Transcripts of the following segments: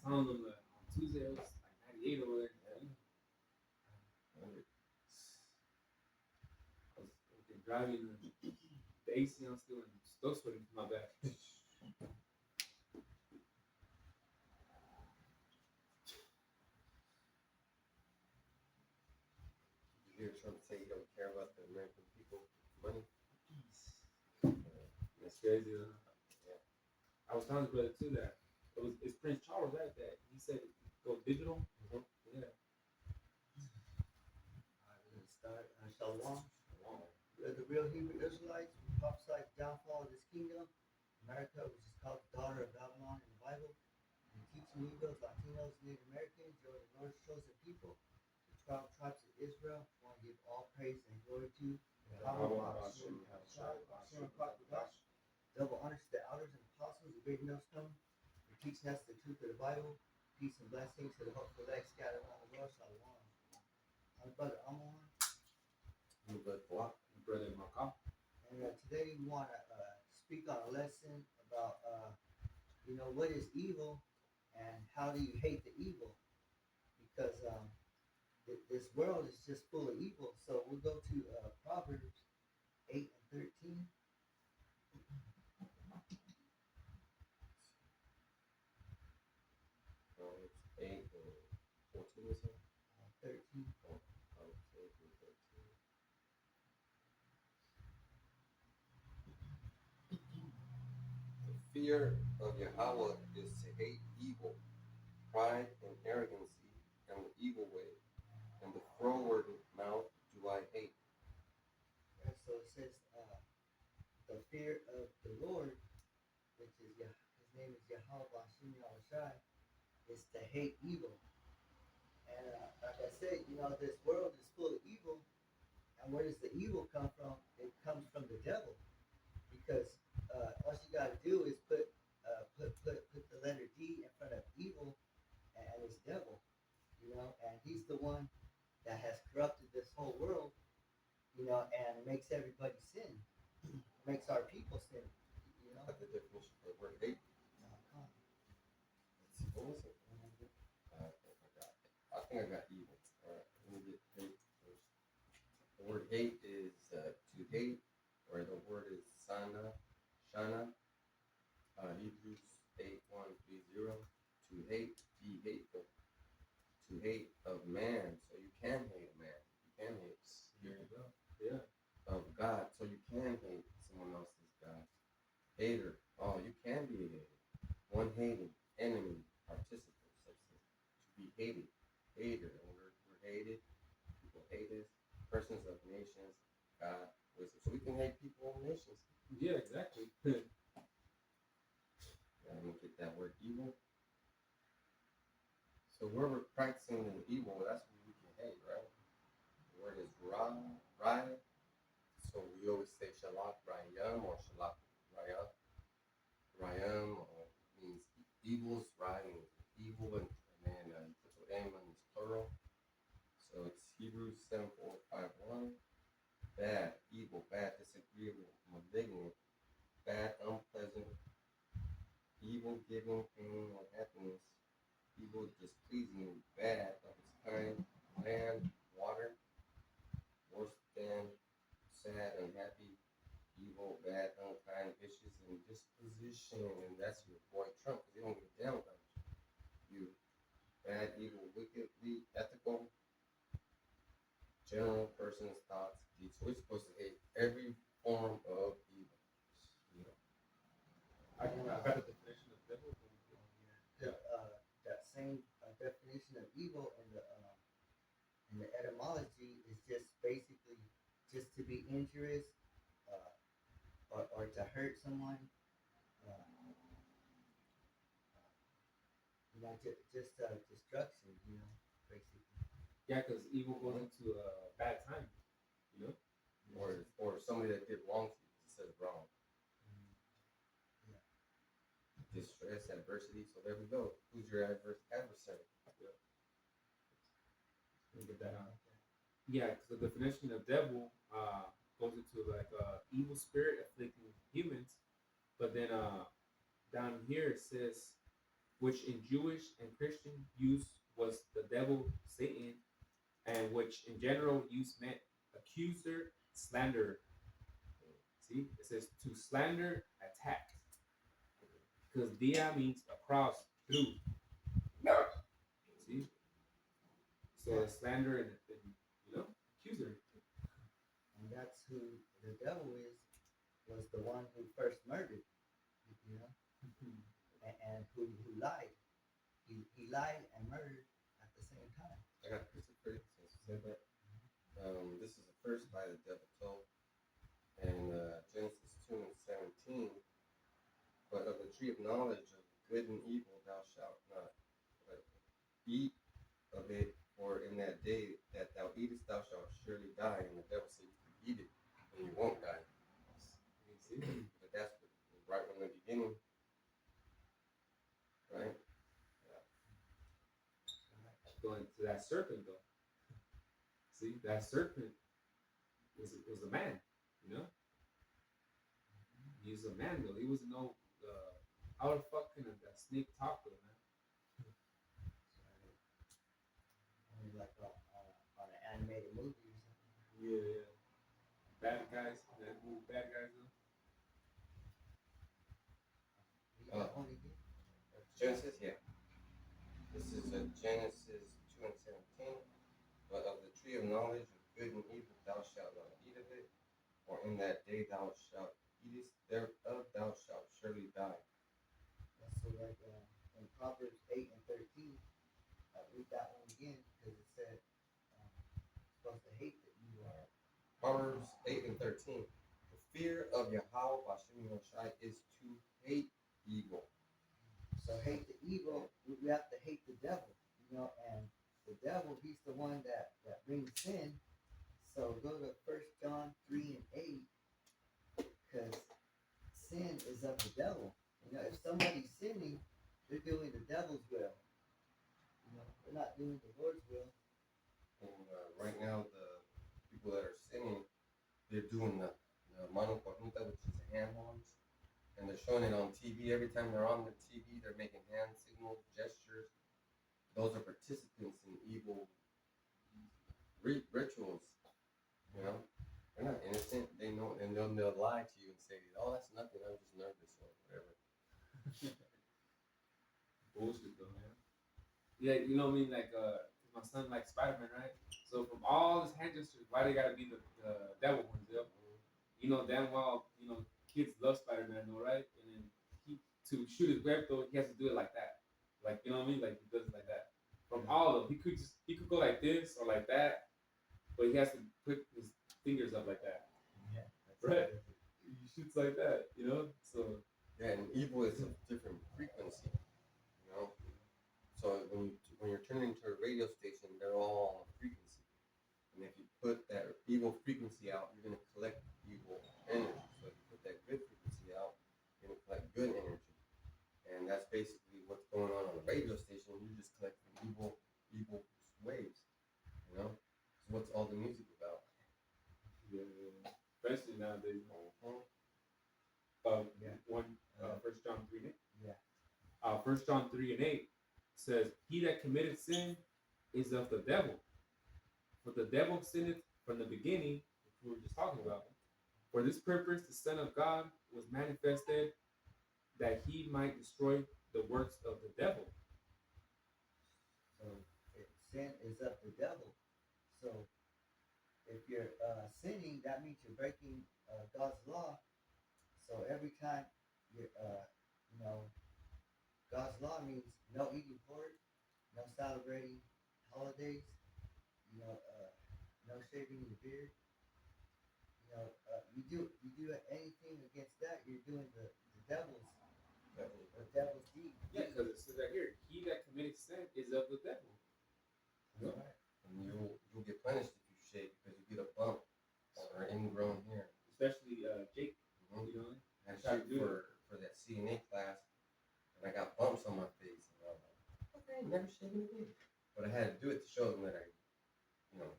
telling them that on Tuesday it was like 98 over there. I was fucking driving the AC on still and still sweating from my back. You hear Trump say he don't care about the American people money? That's crazy. Yeah. I was telling his brother too that it's Prince Charles, right? That he said go digital. Mm-hmm. Yeah. Let's start. Shalom. The real Hebrew Israelites prophesied the downfall of this kingdom. America, which is called the daughter of Babylon in the Bible, and teaching Negroes, Latinos, Native Americans, you're the Lord's chosen people, the 12 tribes of Israel. I want to give all praise and glory to double honors to the elders and apostles, the great millstone, for teaching us the truth of the Bible. Peace and blessings to the hopeful elect scattered around the world. Shalom. My brother Amon. Brother Macau. And today we want to speak on a lesson about, what is evil and how do you hate the evil? Because this world is just full of evil. So we'll go to Proverbs 8 and 13. It's 8 or 14 or something? 13. Oh, 8 and 13. The fear of Yahweh is to hate evil, pride and arrogancy, and the evil way, and the froward mouth do I hate. And so it says, the fear of the Lord, which is his name is Yahweh Bashim Yahushai, is to hate evil. And like I said, this world is full of evil. And where does the evil come from? It comes from the devil. Because all you got to do is put the letter D in front of evil, and it's devil. And he's the one that has corrupted this whole world, and makes everybody sin, makes our people sin. That's the definition of the word hate. Let's see, what was it? I forgot. I think I got evil. All right, let me get hate first. The word hate is to hate, or the word is shana. Hebrews 8:130. To hate, be hateful. To hate of man, so you can hate a man. You can hate. There you go. Yeah. Of God, so you can hate someone else's God. Hater, oh, you can be a hater. One hating, enemy, participle, substance. To be hated, hater, and we're hated. People hate us. Persons of nations, God, wisdom. So we can hate people of nations. Yeah, exactly. Let me get that word evil. So where we're practicing an evil, that's what we can hate, right? The word is rai. So we always say shalak rayam or shalak raya. Rayam means evils, rai means evil, and then you put the M and it's plural. So it's Hebrews 7:4-5-1. Bad, evil, bad, disagreeable, malignant, bad, unpleasant, evil, giving pain or happiness, evil, displeasing, bad of its kind, land, water, worse than, sad, unhappy, evil, bad, unkind, vicious, and disposition. And that's your boy Trump, because he don't give a damn about you. Bad, evil, wickedly, ethical, general, person's thoughts, deeds. So we're supposed to hate every form of evil. I got the definition of devil. Yeah. That same definition of evil in the etymology is just basically just to be injurious, or to hurt someone. Just destruction. Basically. Yeah, because evil goes into a bad time. Or somebody that did wrong to you instead of wrong. Yeah. Distress, adversity. So there we go. Who's your adversary? Yeah. Let me get that out. Yeah, because the definition of devil goes into like evil spirit afflicting humans, but then down here it says which in Jewish and Christian use was the devil, Satan, and which in general use meant accuser, slanderer. See, it says to slander, attack, because dia means across, through. See, so a slander and accuser. And that's who the devil is, was the one who first murdered, you know, and who lied. He lied and murdered at the same time. I got this first since you said that. This is the first lie the devil told in Genesis 2 and 17. But of the tree of knowledge of good and evil thou shalt not eat of it, for in that day that thou eatest thou shalt surely die. And the devil said you can eat it and you won't die. But that's right from the beginning. Right? Going to that serpent though. See, that serpent was a man, you know. He was a man though. He was no. How the fuck can that snake talk though, man? Only like on an animated movie or something. Yeah. Bad guys. That movie, Bad Guys though. Only did. Genesis, yeah. This is Genesis 2 and 17. But of the tree of knowledge of good and evil thou shalt not eat of it, for in that day thou shalt eatest thereof thou shalt surely die. So like in Proverbs 8 and 13, read that one again because it said supposed to hate the evil. Proverbs 8 and 13. The fear of Yahweh Bashem Yoshai is to hate evil. So hate the evil, we have to hate the devil, you know, and the devil, he's the one that brings sin. So go to 1 John 3 and 8, because sin is of the devil. You know, if somebody's sinning, they're doing the devil's will. You know, they're not doing the Lord's will. And right now, the people that are sinning, they're doing the mano cornuta, which is hand horns. And they're showing it on TV. Every time they're on the TV, they're making hand signals, gestures. Those are participants in evil rituals. You know, they're not innocent. They know, and they'll lie to you and say, "Oh, that's nothing. I'm just nervous or whatever." Bullshit though, man. Yeah, you know what I mean? Like, my son likes Spider-Man, right? So from all his hand gestures, why they gotta be the devil ones, yo? You know damn well, kids love Spider-Man, though, right? And then to shoot his web though, he has to do it like that. Like, you know what I mean? Like he does it like that. From all of them, he could go like this or like that, but he has to put his fingers up like that. Yeah, right? He shoots like that, you know? So yeah, and evil is a different frequency, you know. So when you're turning into a radio station, they're all on a frequency, and if you put that evil frequency out, you're gonna collect evil energy. So if you put that good frequency out, you're gonna collect good energy, and that's basically what's going on the radio station. You're just collecting evil waves, you know. So what's all the music about? yeah, especially nowadays. Yeah. First John 3 and 8. Yeah. 1 John 3 and 8 says, "He that committed sin is of the devil. For the devil sinneth from the beginning," which we were just talking about. "For this purpose the Son of God was manifested, that he might destroy the works of the devil." So sin is of the devil. So if you're sinning, that means you're breaking God's law. So every time you're, God's law means no eating pork, no celebrating holidays, no shaving your beard. You do anything against that, you're doing the devil's deed. Yeah, because it says right here, "He that committed sin is of the devil." Yeah. And you'll get punished if you shave because you get a bump or an ingrown hair. Especially Jake, Mhm. you know. I Tried to shaved do for that CNA class, and I got bumps on my face, and I was like, "Okay, I never shaved again." But I had to do it to show them that I, was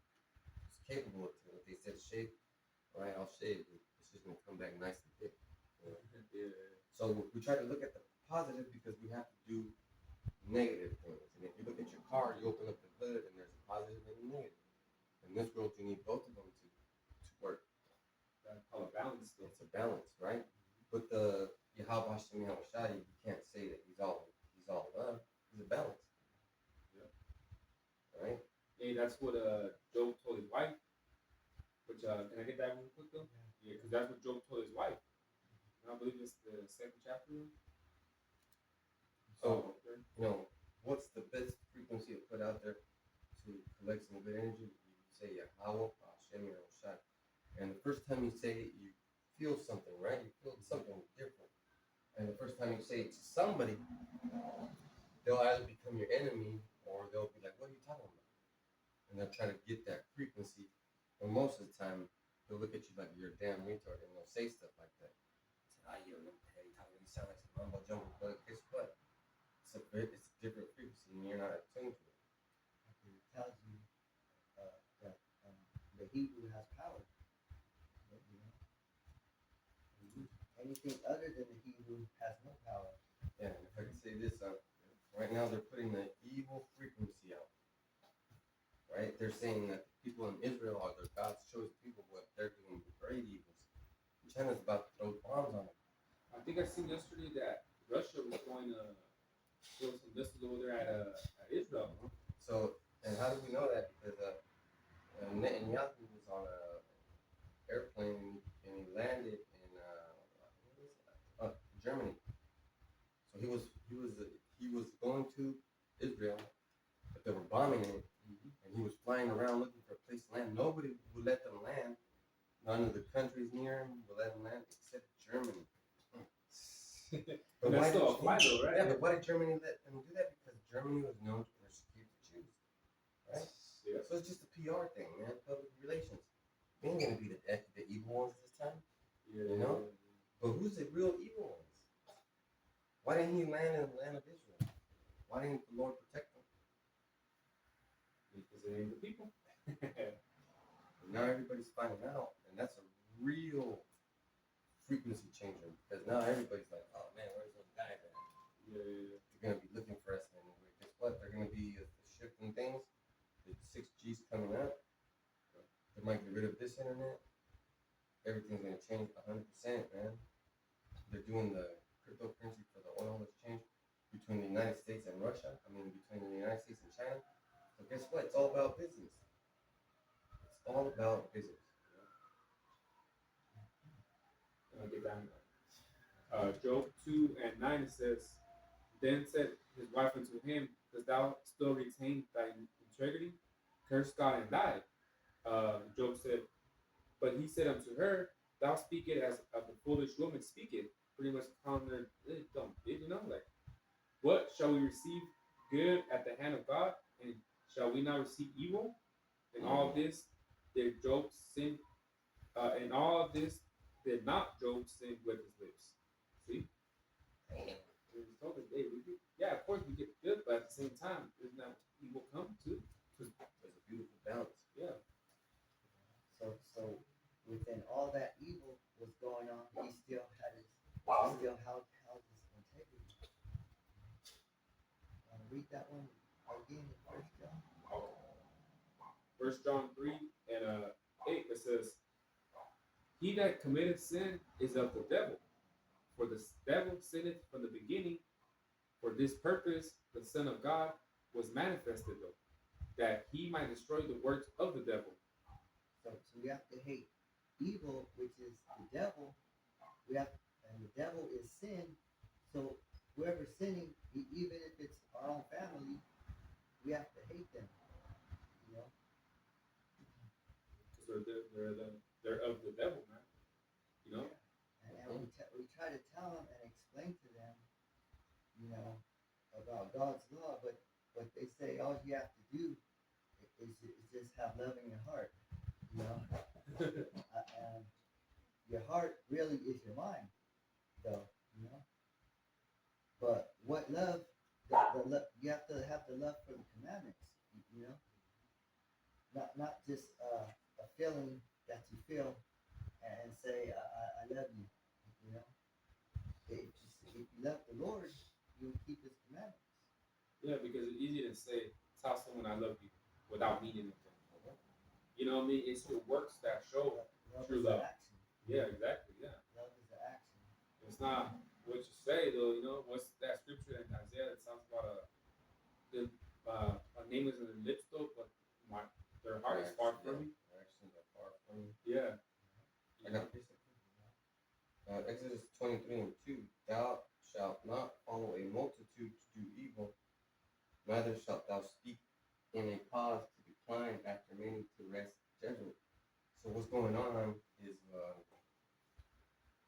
capable of it. If they said shave, all right, I'll shave. It's just gonna come back nice and thick. You know? Yeah. So we try to look at the positive because we have to do negative things. And if you look at your car, you open up the hood and there's a positive and a negative. In this world, you need both of them to work. That's called a balance still. It's a balance, right? But the Yahweh Hashem Yahushai, you can't say that he's all love. He's a balance. Yeah. Right? Hey, that's what Job told his wife. Which can I get that real quick though? Yeah, because that's what Job told his wife. And I believe it's the second chapter. So, okay. you know, what's the best frequency to put out there to collect some good energy? You say Yahweh Hashem Yahushai. And the first time you say it, you feel something, right? You feel something different. And the first time you say it to somebody, they'll either become your enemy or they'll be like, what are you talking about? And they'll try to get that frequency. And most of the time, they'll look at you like you're a damn retard and they'll say stuff like that. Say, you sound like some mumbo jumbo. But guess what? It's a different frequency and you're not attuned to it. It tells you that the Hebrew has power. You know? Anything other than the Hebrew has no power. Yeah, and if I could say this, right now they're putting the evil frequency out. Right? They're saying that the people in Israel are their God's chosen people, but they're doing great evils. China's about to throw bombs on them. I think I seen yesterday that Russia was going to throw some missiles over there at Israel. Huh? So, and how do we know that? Because Netanyahu was on a airplane and he landed in Germany. So he was going to Israel, but they were bombing it, and he was flying around looking for a place to land. Nobody would let them land. None of the countries near him would let him land except Germany. But that's still a flight though, right? Yeah, but why did Germany let them do that? Because Germany was known to persecute the Jews, right? Yeah. So it's just a PR thing, man. Public relations. They ain't gonna be the evil ones this time. Yeah. You know? But who's the real evil ones? Why didn't he land in the land of Israel? Why didn't the Lord protect them? Because it ain't the people. And now everybody's finding out, and that's a real frequency changer because now everybody's like, oh man, where's those guys at? Yeah. They're gonna be looking for us, and guess what? They're gonna be shifting things. The 6G's coming up. They might get rid of this internet. Everything's gonna change 100%, man. They're doing the cryptocurrency for the oil exchange between the United States and Russia. Between the United States and China. So guess what? It's all about business. It's all about business. I'll get down there. Job 2:9 it says, Then said his wife unto him, Dost thou still retain thy integrity? Curse God and die. Job said, But he said unto her, Thou speak it as of the foolish woman speaketh. Pretty much calling her, dumb bitch, you know, like, what shall we receive good at the hand of God, and shall we not receive evil? In all this did Job sin. In all of this did not Job sin with his lips. See? Told us, hey, yeah, of course we get good, but at the same time, isn't that evil come too? There's a beautiful balance. Yeah. So within all that evil was going on, he still held his integrity. Read that one again in First John. First John 3:8 it says, He that committeth sin is of the devil, for the devil sinneth from the beginning. For this purpose the Son of God was manifested, though, that he might destroy the works of the devil. So we have to hate evil, which is the devil. And the devil is sin. So whoever's sinning, even if it's our own family, we have to hate them. You know. Because they're of the devil, man. You know. And we try to tell them and explain to them, you know, about God's law, but they say all you have to do is just have love in your heart, you know. And your heart really is your mind, though, you know. But what love? You have to have the love for the commandments, you know. Not just a feeling that you feel and say I love you, you know. If you love the Lord, you'll keep His commandments. Yeah, because it's easy to say, tell someone I love you without meaning anything. Mhm. You know what I mean? It's your works that show Love true is an love. action. Yeah, exactly. Yeah. Love is an action. It's not what you say though. You know what's that scripture in Isaiah that talks about the my name is in their lips though, but my their heart is far from me. Their actions are far from me. Yeah. I got a piece of Exodus 23 and 2. Thou shalt not follow a multitude to do evil, neither shalt thou speak in a cause to decline after many to rest judgment. So what's going on is,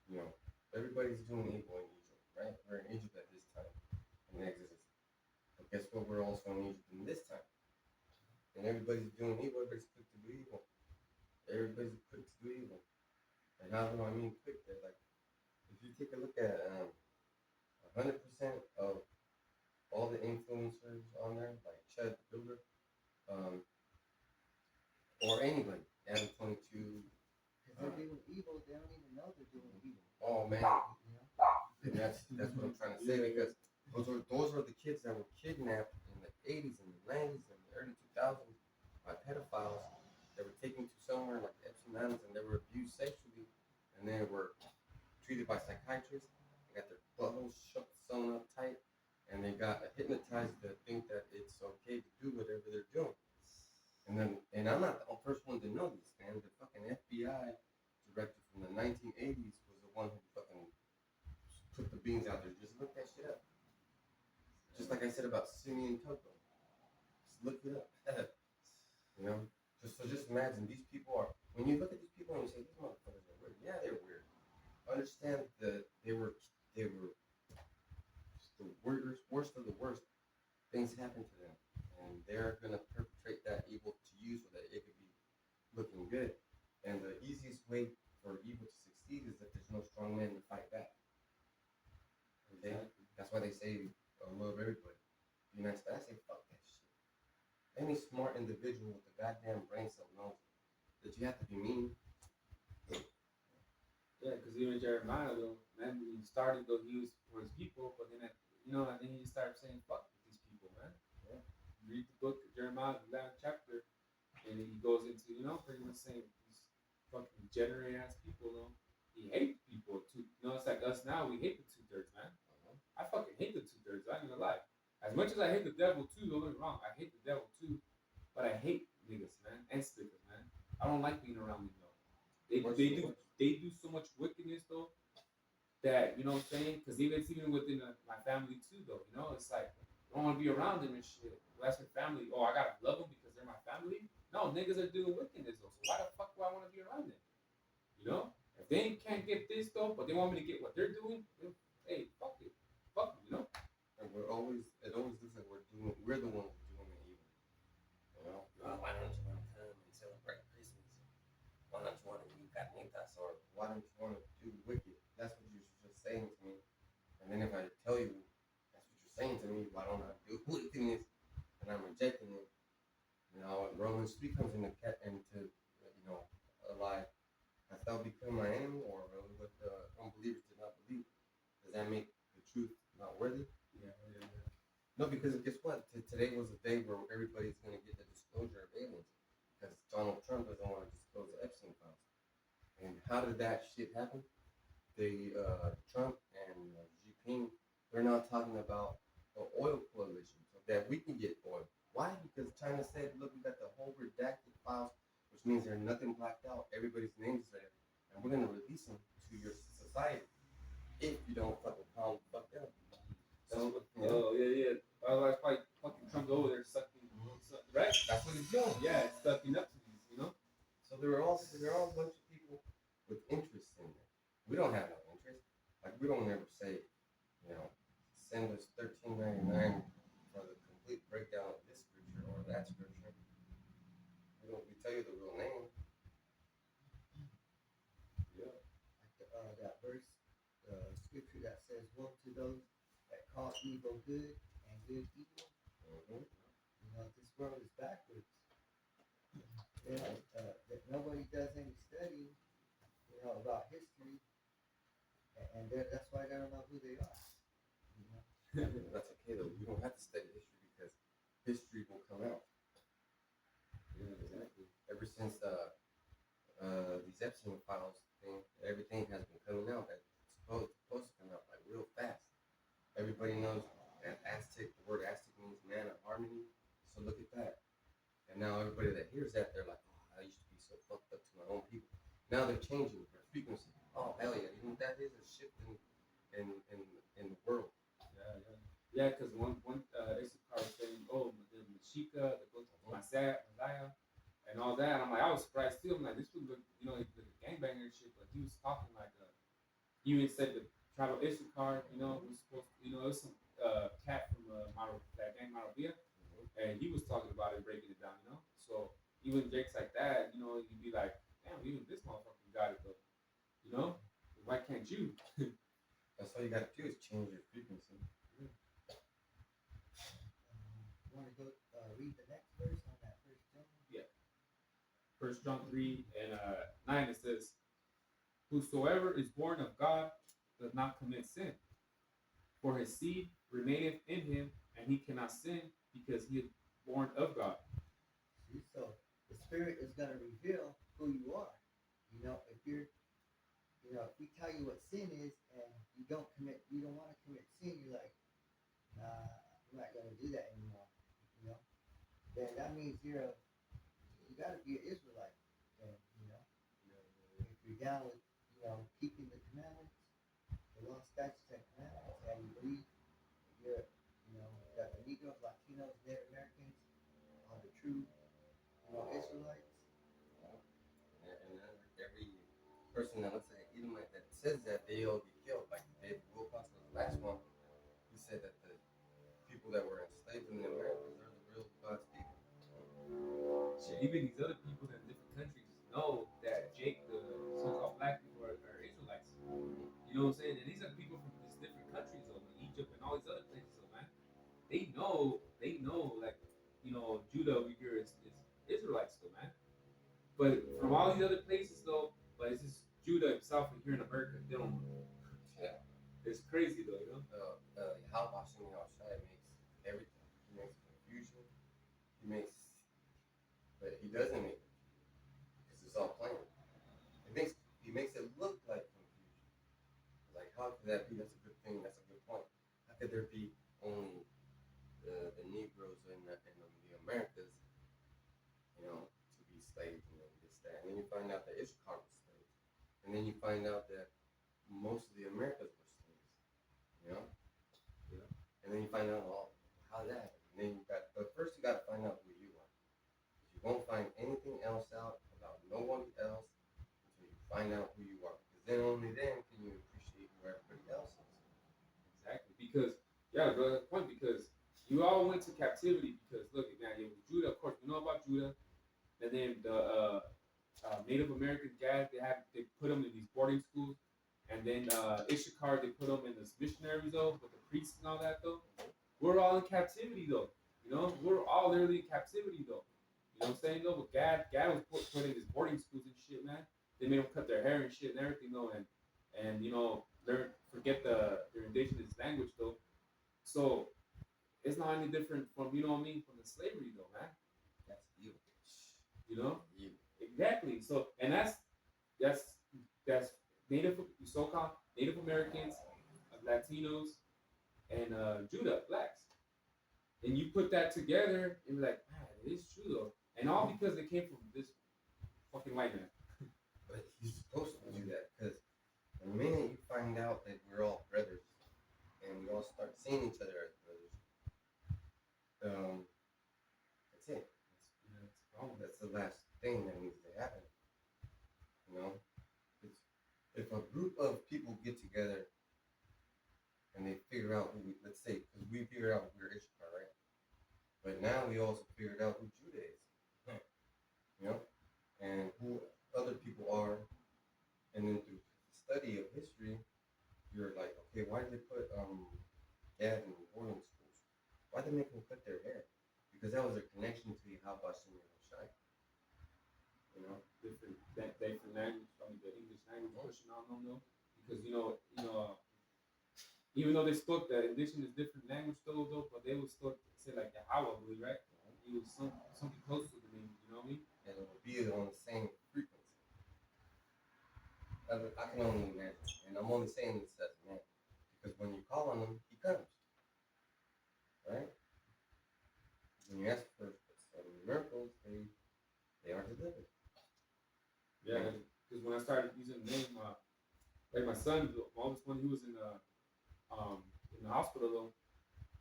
you know, everybody's doing evil in Egypt, right? We're in Egypt at this time in Exodus. But guess what? We're also in Egypt in this time. And everybody's doing evil. Everybody's quick to do evil. Everybody's quick to do evil. And how do I mean quick? They're like, if you take a look at 100% of all the influencers on there, like Chad the Builder, um, or anybody, Adam 22. Because they're doing evil, they don't even know they're doing evil. Oh man, You know? and that's what I'm trying to say, because those are the kids that were kidnapped in the 80s and the 90s and the early 2000s by pedophiles. They were taken to somewhere like Epstein Islands and they were abused sexually, and they were treated by psychiatrists. They got their buttholes sewn up tight, and they got hypnotized to think that it's okay to do whatever they're doing. And I'm not the first one to know this, man. The fucking FBI director from the 1980s was the one who fucking put the beans out there. Just look that shit up. Just like I said about Simeon Tugboat. Just look it up. You know? Just imagine these people are, when you look at these people and you say, these motherfuckers are weird. Yeah, they're weird. Understand that they were just the worst of the worst. Things happen to them. And they're gonna perpetrate that evil to you so that it could be looking good. And the easiest way for evil to succeed is if there's no strong man to fight back. Okay? That's why they say love everybody. Be nice, but I say fuck that shit. Any smart individual with a goddamn brain cell knows that you have to be mean. Yeah, because even Jeremiah though, man, when he started though, he was for his people, but then and then he started saying fuck these people, man. Yeah. Read the book of Jeremiah, the 11th chapter, and he goes into pretty much saying these fucking degenerate ass people, he hates people too. It's like us now, we hate the 2/3, man. I fucking hate the 2/3. I ain't gonna lie. As much as I hate the devil too, don't get me wrong, I hate the devil too, but I hate niggas, man, and stickers, man. I don't like being around them though. They do so much wickedness though that what I'm saying. Because even within my family too though. It's like I don't want to be around them and shit. Well, that's your family. Oh, I gotta love them because they're my family. No, niggas are doing wickedness though. So why the fuck do I want to be around them? If they can't get this though, but they want me to get what they're doing, then, hey, fuck it, fuck them. And it always looks like we're the ones doing the evil. Why don't you want to come and celebrate Christmas? Why don't you want to eat carnitas? Or why don't you want to do wicked? That's what you're just saying to me. And then if I tell you that's what you're saying to me, why don't I do wickedness? And I'm rejecting it. Romans 3 comes into a lie. Hast thou become my enemy, or what the unbelievers did not believe? Does that make the truth not worthy? Yeah. No, because guess what? Today was a day where everybody's going to get the disclosure of aliens, because Donald Trump doesn't want to disclose the Epstein files. And how did that shit happen? Trump and Xi Jinping, they're now talking about the oil coalition so that we can get oil. Why? Because China said, look, we got the whole redacted files, which means there's nothing blacked out. Everybody's names are there. And we're going to release them to your society if you don't fucking calm the fuck down. Yeah. Otherwise, probably fucking Trump's over there sucking, right? That's what he's doing. Yeah, it's sucking up to these. So there are all a bunch of people with interest in it. We don't have no interest. Like, we don't ever say, send us $13.99 for the complete breakdown of this scripture or that scripture. We tell you the real name. Yeah. Like that verse, scripture that says, "Woe to those that call evil good and good evil." Mm-hmm. This world is backwards. That nobody does any study, about history, and that's why they don't know who they are. That's okay though. You don't have to study history history will come out. Yeah, exactly. Ever since these Epstein files thing, everything has been coming out that's supposed to come out like real fast. Everybody knows that Aztec, the word Aztec means man of harmony. So look at that. And now everybody that hears that, they're like, oh, I used to be so fucked up to my own people. Now they're changing their frequency. Oh hell yeah, you know what that is? A shift in in in the world. Yeah, yeah. Yeah, because one Issachar was saying, oh, the Mexica, the Messiah, and all that. I'm like, I was surprised too. I'm like, this would look, he looked a gangbanger and shit, but he was talking like he even said the tribal Issachar, was supposed to, it was some cat from that gang Maravilla, and he was talking about it, breaking it down. So even Jake's like that, you'd be like, damn, even this motherfucker got it though, you know? Why can't you? That's all you gotta do is change your frequency. You want to go read the next verse on that first John? Yeah. 1 John 3:9 it says, whosoever is born of God does not commit sin, for his seed remaineth in him, and he cannot sin because he is born of God. See, so the Spirit is going to reveal who you are. If you're, if we tell you what sin is and you don't want to commit sin, you're like, nah, I'm not going to do that anymore. Then that means you got to be an Israelite. Then, if you're down with, keeping the commandments, the law, statutes, and commandments, and you believe you're, that the Negroes, Latinos, Native Americans are the true, Israelites. And every person that looks like an Edomite that says that, they all get killed. Like David Wilcox was the last one. He said that the people that were enslaved in the Americas are the real God's people. Shit, even these other people in different countries know that Jake, the so-called black people, are Israelites. You know what I'm saying? And these are people from these different countries, though, like Egypt and all these other places, though, man. They know, like, Judah over here is Israelites, though, man. But from all these other places, though, but it's just Judah himself and here in America, they don't know. Yeah. It's crazy, though, How Hashem Yahushua makes everything. He makes confusion. But he doesn't make it because it's all planned. He makes it look like confusion. Like, how could that be? That's a good thing. That's a good point. How could there be only the Negroes in the Americas, to be slaves and then this, that. And then you find out that Issachar was slaves. And then you find out that most of the Americas were slaves. Yeah. And then you find out, how that happened. And then but first you got to find out who you are. Because you won't find anything else out about no one else until you find out who you are. Because then only then can you appreciate who everybody else is. Exactly. Because, good point, because you all went to captivity because, look, now, Judah, of course, we know about Judah. And then the Native American guys, they put them in these boarding schools. And then Issachar, they put them in this missionaries, though, with the priests and all that, though. We're all in captivity, though. We're all literally in captivity, though. You know what I'm saying, though? But Gad was put in these boarding schools and shit, man. They made them cut their hair and shit and everything, though, and forget their indigenous language, though. So it's not any different from, from the slavery, though, man. That's evil. Evil. Exactly. So, and that's Native, so-called Native Americans, Latinos, and Judah, blacks. And you put that together and be like, man, it is true though. And all because they came from this fucking white man. But he's supposed to do that because the minute you find out that we're all brothers and we all start seeing each other as brothers, that's it. That's the last thing that needs to happen. If a group of people get together and they figure out let's say, because we figured out we're Issachar, right? But now we also figured out who Judah is, and who other people are. And then through study of history, you're like, okay, why did they put Gad in boarding schools? Why did they make them cut their hair? Because that was their connection to Yahweh Shem Yahushai. Different language, the English language pushing on them though. Because Even though they spoke the addition is different language though, but they would still say like Yahweh, right? It was something close to the name, you know what I mean? And it will be on the same frequency. I can only imagine. And I'm only saying this as a man. Because when you call on him, he comes. Right? When you ask for some miracles, they are delivered. Yeah, because when I started using the name, like my son, my oldest one, he was in the hospital though.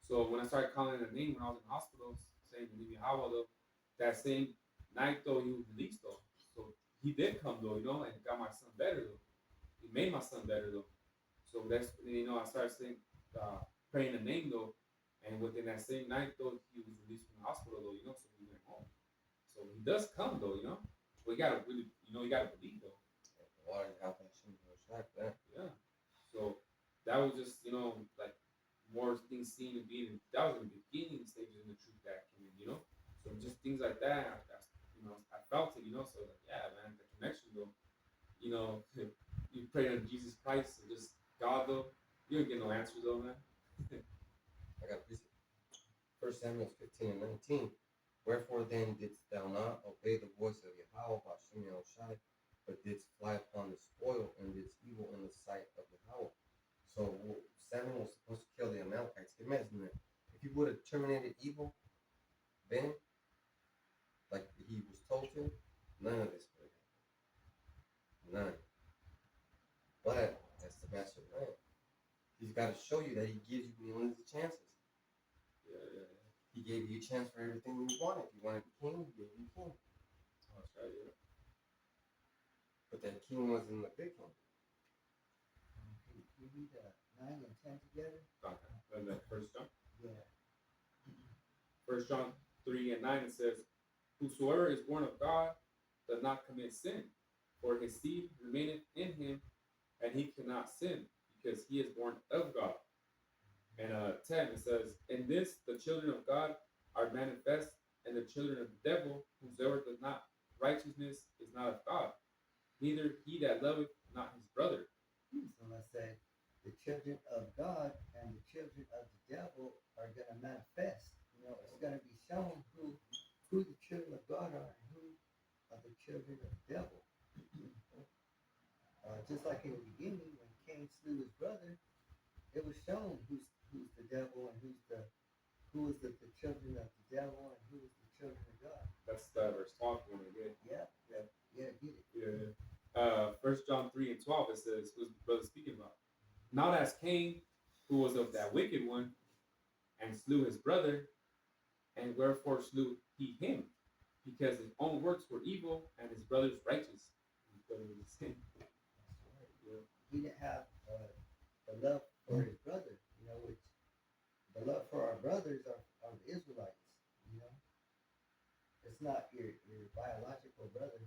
So when I started calling the name when I was in the hospital, saying the name Yahweh though, that same night though he was released though. So he did come though, and got my son better though. He made my son better though. So that's I started saying praying the name though, and within that same night though he was released from the hospital though, so he went home. So he does come though. But you gotta really you gotta believe though. The water help that shit was there. Yeah. So that was just like more things seen and being. That was in the beginning stages in the truth that came in. So just things like that. I felt it. So like yeah, man, the connection though. You pray to Jesus Christ and just God though. You don't get no answers though, man. I got a piece of 1 Samuel 15 and 19. Wherefore then didst thou not obey the voice of Yahweh Hashem Yahushai, but didst fly upon the spoil and didst evil in the sight of Yahweh? So Samuel was supposed to kill the Amalekites. Imagine that. If he would have terminated evil then, like he was told to, none of this would have happened. None. But that's the master plan. He's got to show you that he gives you millions of chances. Yeah. He gave you a chance for everything you wanted. If you wanted a king, he gave you a king. That's right, yeah. But that king wasn't the big king. Can you read 9 and 10 together? Okay. And then First John. Yeah. 1 John 3 and 9 it says, whosoever is born of God does not commit sin, for his seed remaineth in him, and he cannot sin, because he is born of God. And 10 it says, in this the children of God are manifest, and the children of the devil, whosoever does not righteousness is not of God, neither he that loveth not his brother. So let's say the children of God and the children of the devil are going to manifest. It's going to be shown who the children of God are and who are the children of the devil. Just like in the beginning, when Cain slew his brother, it was shown who's the devil and who is the children of the devil and who is the children of God. That's verse 12 one again. Yeah, get it. Yeah. 1 John 3 and 12 it says, who's the brother speaking about? Not as Cain, who was of that wicked one, and slew his brother, and wherefore slew he him, because his own works were evil and his brother's righteous. Yeah. He didn't have the love for his brother, which the love for our brothers are the Israelites, It's not your biological brother,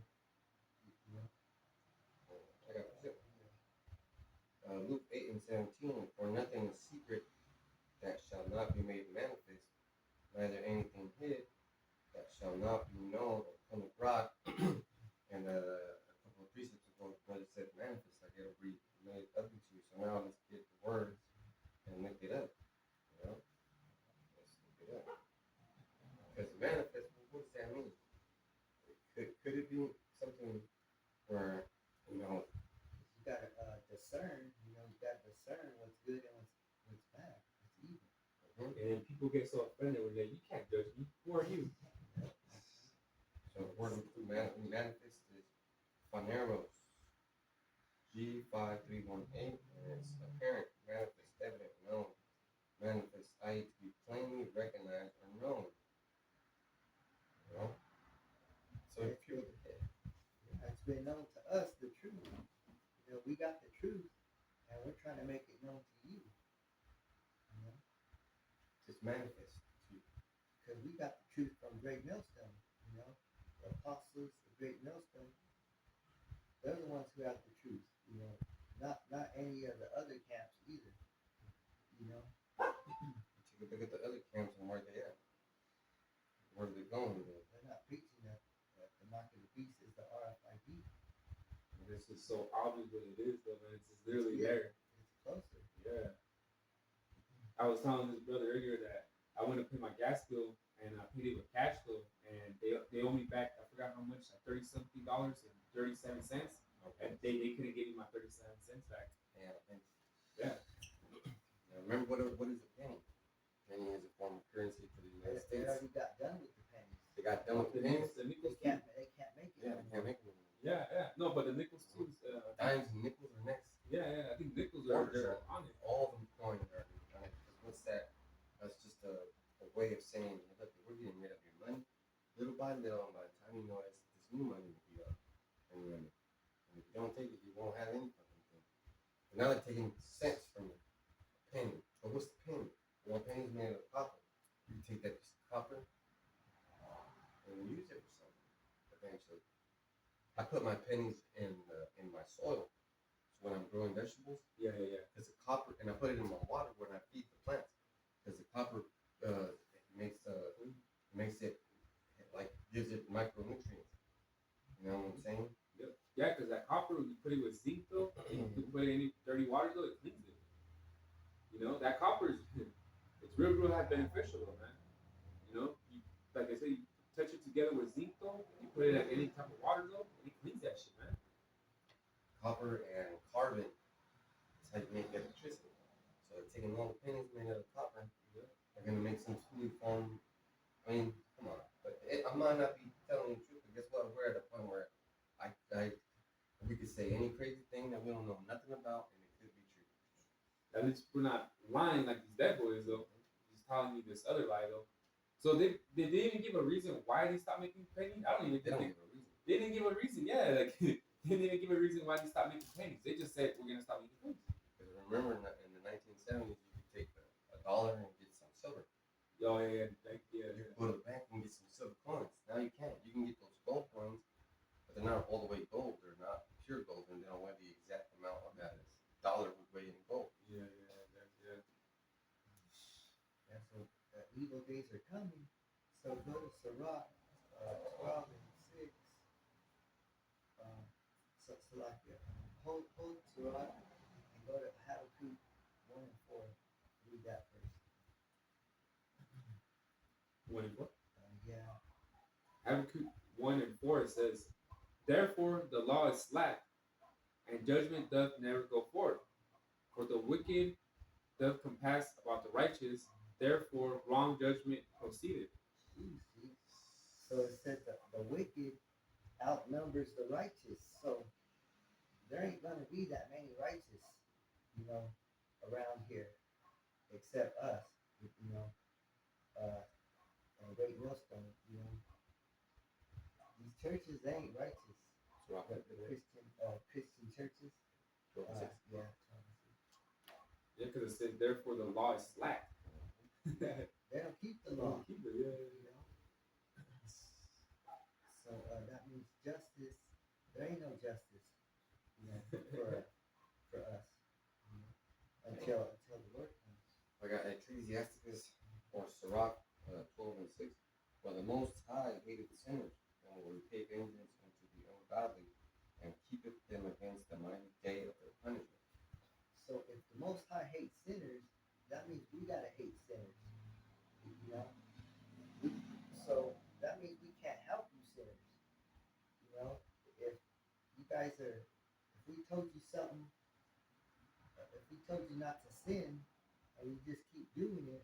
I got it. Luke 8 and 17. For nothing is secret that shall not be made manifest, neither anything hid that shall not be known or come abroad. And a couple of precepts ago, the brother said manifest, like it'll be made ugly to you. So now let's get the words and look it up. Let's look it up. Because manifest, what does that mean? Could it be something where, you gotta discern, you gotta discern what's good and what's bad, what's evil. And people get so offended when you can't judge me. Who are you? So the word manifest is phaneros, G5318, and it's apparent, manifest, evident, known, manifest, i.e. to be plainly recognized or known. So if you it's been known to us the truth. We got the truth, and we're trying to make it known to you. It's manifest to you. Because we got the truth from Great Millstone, the apostles, the Great Millstone. They're the ones who have the truth, not any of the other camps either. Take a look at the other camps and where they at. Where are they going with it? They're not preaching that the mark of the beast is the RFID. This is so obvious what it is, though, man. It's just literally there. It's closer. Yeah. I was telling this brother earlier that I went to pay my gas bill and I paid it with cash flow, and they owe me back. I forgot how much, like $30-something and 37 cents, Okay. and they couldn't give me my 37 cents back. Yeah. And Yeah. now remember what is a penny? Penny is a form of currency for the They, United they States. already got done with the pennies. They got done with the pennies. The They nickels too. can't make it. Yeah, they can't make them anymore. Yeah. No, but the nickels too. Dimes and nickels are next. Yeah. I think nickels are Quarters they're are on it. all of them coins are on it. Because what's that? That's just a way of saying, look, we're getting rid of your money little by little, and by the time you know it, this new money will be up and running. And if you don't take it, you won't have any fucking thing. But now they're taking cents from the penny. But what's the penny? Well, a penny's made of copper. You take that piece of copper and use it for something eventually. I put my pennies in my soil. So when I'm growing vegetables, Yeah. because the copper, and I put it in my water when I feed the plants, because the copper makes it like gives it micronutrients. You know what I'm saying? Yeah, because that copper, when you put it with zinc though, and you put it in any dirty water though, it cleans it. You know, that copper is it's real beneficial though, man. You know, like I said, you touch it together with zinc though, you put it in any type of water though, and it cleans that shit, man. Copper and carbon is how you make electricity. So they're taking all the pennies made out of copper. They're gonna make some fully formed. I mean, come on. But I might not be telling you the truth, but guess what? We're at a point where we could say any crazy thing that we don't know nothing about, and it could be true. At least we're not lying like these dead boys though. Just telling you this other lie though. So they didn't even give a reason why they stopped making pennies. I don't even They don't think give a reason. they didn't give a reason. Yeah, like they didn't even give a reason why they stopped making pennies. They just said we're gonna stop making pennies. Because remember, in the 1970s, you could take a dollar and get some silver. Oh yeah. You could go to the bank and get some silver coins. Now you can't. You can get those gold coins, but they're not all the way gold. They're not pure gold, and they don't weigh the exact amount of that dollar would weigh in gold. Yeah. Yeah, so the evil days are coming. So go to Sirach 12 and 6. Salakia. Hold Sirach and go to Habakkuk 1 and 4. Read that first. 1 and 4. Yeah. Habakkuk 1 and 4 it says, "Therefore the law is slack, and judgment doth never go forth. For the wicked doth compass about the righteous, therefore wrong judgment proceeded." See? So it says that the wicked outnumbers the righteous. So there ain't gonna be that many righteous, around here, except us, and Great Millstone, These churches, they ain't righteous. So The Christian churches. 12 and 6. Yeah. Yeah, because it says, "Therefore the law is slack." They don't keep the law. Keep it, yeah. So that means justice. There ain't no justice, for us, until the Lord comes. I got Ecclesiasticus or Sirach 12 and 6. For the Most High hated sinners, and will repay vengeance unto the ungodly, and keepeth them against the mighty day of their punishment. So if the Most High hates sinners, that means we gotta hate sinners. So that means we can't help you sinners. If you guys if we told you something, if we told you not to sin, and you just keep doing it,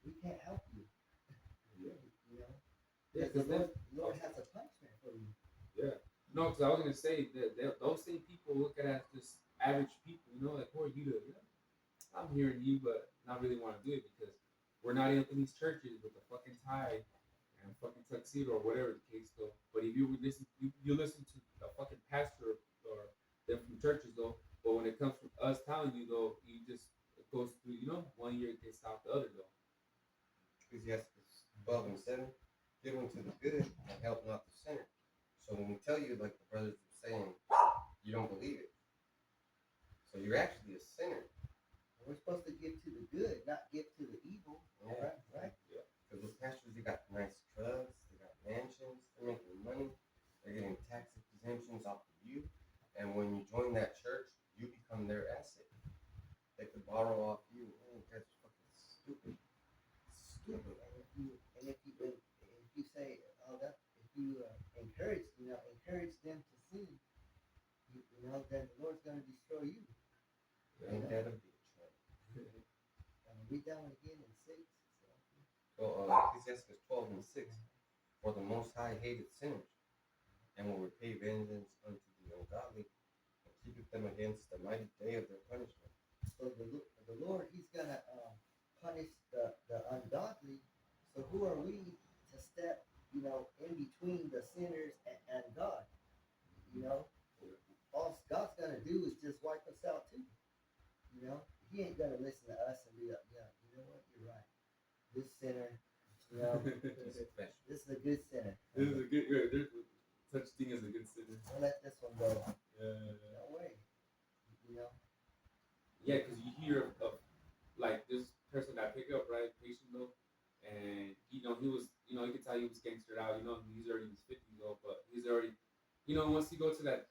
we can't help you. Yeah. Because the Lord has a punishment for you. No, because I was gonna say that those same people look at us as just average people, like who are you to? I'm hearing you, but not really want to do it because we're not in these churches with a fucking tie and fucking tuxedo or whatever the case though. But if you listen, you listen to a fucking pastor or them from churches though. But when it comes from us telling you though, you just it goes through, 1 year gets out the other though. Ecclesiasticus 12 and 7. Give unto the good and help not the sinner. So when we tell you, like the brothers were saying, you don't believe it. So you're actually a sinner. We're supposed to give to the good, not give to the evil. Yeah. Right? Yeah. Because those pastors, they got nice trucks, they got mansions, they're making money, they're getting tax exemptions off of you. And when you join that church, you become their asset. They could borrow off you. Man, you guys are fucking For the Most High hated sinners, and will repay vengeance unto the ungodly, and keepeth them against the mighty day of their punishment. So the Lord, He's gonna punish the ungodly. So who are we to step, in between the sinners and God? You know, all God's gonna do is just wipe us out too. He ain't gonna listen to us and be like, yeah, you know what, you're right. This sinner, this is a good sinner. This is a good. There's such thing as a good sinner. Don't let this one go. Yeah. No way. You know. Yeah, because you hear of like this person got picked up, right? Patient though, and he was, you could tell he was gangstered out. He's already in his 50s though, but he's already, once you go to that,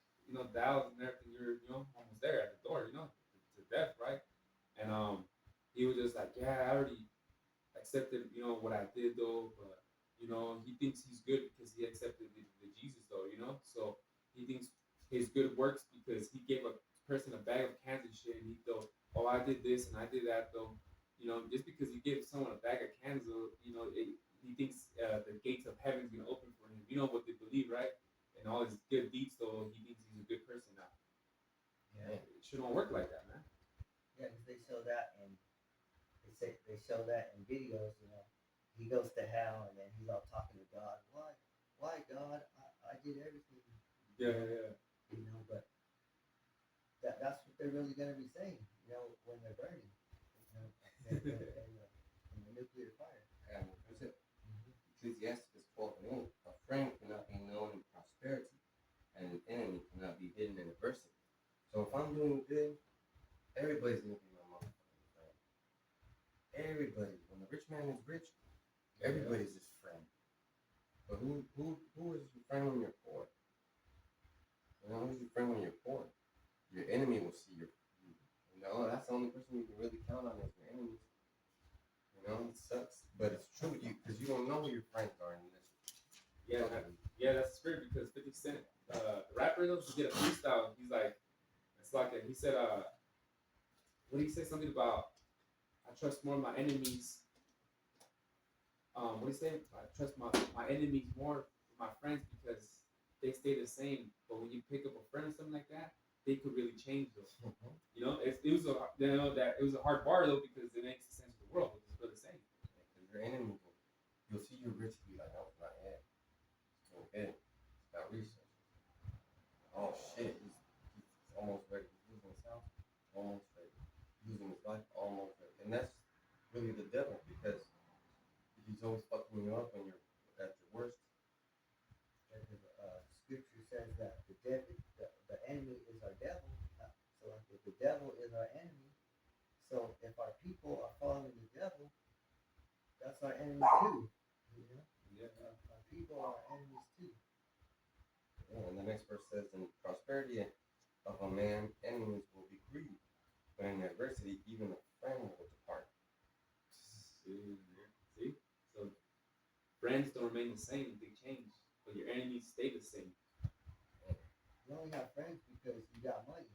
Dallas and everything, you're, almost there at the door, to death, right? And he was just like, yeah, I already accepted, what I did though, but he thinks he's good because he accepted the Jesus though, so he thinks his good works because he gave a person a bag of cans and shit, and he thought, oh, I did this and I did that though, just because you give someone a bag of cans though, he thinks the gates of heaven's gonna open for him. You know what they believe, right? And all his good deeds though, he thinks he's a good person now. Yeah. It shouldn't work like that, man. Yeah, because they show that and they show that in videos. He goes to hell and then he's all talking to God. Why God? I did everything. Yeah. But that's what they're really gonna be saying. When they're burning. In the nuclear fire. And what's it? Ecclesiastes 12:8. A friend cannot be known in prosperity, and an enemy cannot be hidden in adversity. So if I'm doing good, everybody's gonna be my motherfucking friend. Everybody. When the rich man is rich, everybody's his friend. But who is your friend when you're poor? Who's your friend when you're poor? Your enemy will see your. That's the only person you can really count on is your enemies. It sucks, but it's true because you don't know who your friends are in this. Yeah, that's the spirit because 50 Cent, the rapper, though, he did a freestyle. He's like, he said, what did he say? Something about, I trust more my enemies. What did he say? I trust my enemies more than my friends because they stay the same. But when you pick up a friend or something like that, they could really change those. It was a hard bar though because it makes sense of the world. It's still the same. Because your enemy, you'll see your rich be like, oh, not yet. It's okay. It's got resources. Oh shit, he's almost ready to lose his house. Almost ready. Losing his life. Almost ready. And that's really the devil because he's always fucking you up when you're at your worst. Scripture says that the enemy is our devil. So if the devil is our enemy, so if our people are following the devil, that's our enemy too. Yeah. Our people are our enemies too. Yeah, and the next verse says, in prosperity of a man, enemies will be grieved, but in adversity, even a friend will depart. See? So friends don't remain the same; they change. But your enemies stay the same. You only have friends because you got money.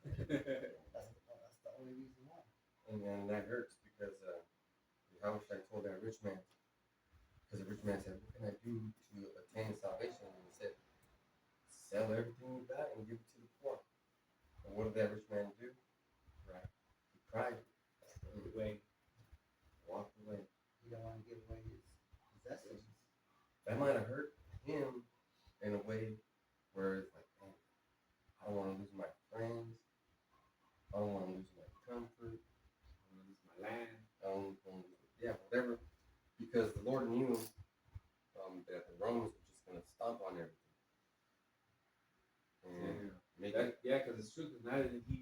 That's the only reason why. And then that hurts because how much I told that rich man. Because the rich man said, what can I do to attain salvation? And he said, sell everything you got and give it to the poor. And what did that rich man do? Right. He cried. Away. Walked away. He don't want to give away his possessions. That might have hurt him in a way where it's like, man, I don't want to lose my friends. I don't want to lose my comfort. I don't want to lose my land. I don't want to lose, whatever. Because the Lord knew that the Romans were just going to stomp on everything. And because it's true. Because now that it's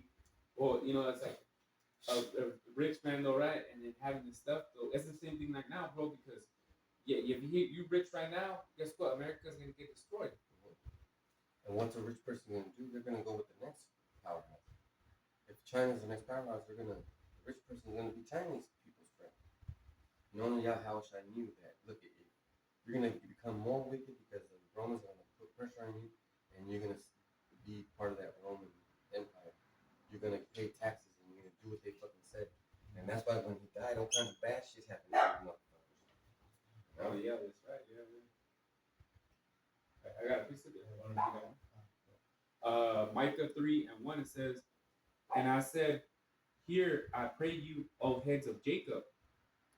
like a rich man though, right? And then having this stuff though, it's the same thing like now, bro. Because if you rich right now, guess what? America's gonna get destroyed. And what's a rich person gonna do? They're gonna go with the next powerhouse. If China's the next powerhouse, the rich person's gonna be Chinese people's friend. Only Yahweh knew that. Look at you. You're gonna become more wicked because the Romans are gonna put pressure on you, and you're gonna be part of that Roman Empire. You're gonna pay taxes, and you're gonna do what they fucking said. And that's why when he died, all kinds of bad shit happened to him. Oh yeah, that's right. Yeah. I got a piece of it. I don't know if you got one. Micah 3:1 it says, "And I said, Hear, I pray you, O heads of Jacob,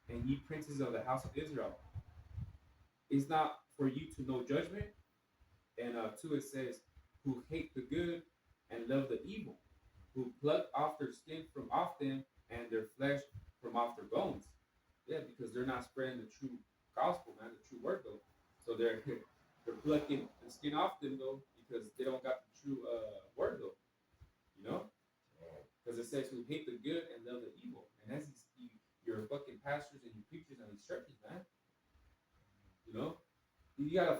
and ye princes of the house of Israel. Is not for you to know judgment?" And 2 it says, "Who hate the good and love the evil, who pluck off their skin from off them and their flesh from off their bones." Yeah, because they're not spreading the true gospel, man, the true word though. So they're plucking the skin off them though, because they don't got the true word though. You know, because it says who hate the good and love the evil, and that's your fucking pastors and your preachers and these churches, man. You know, you got a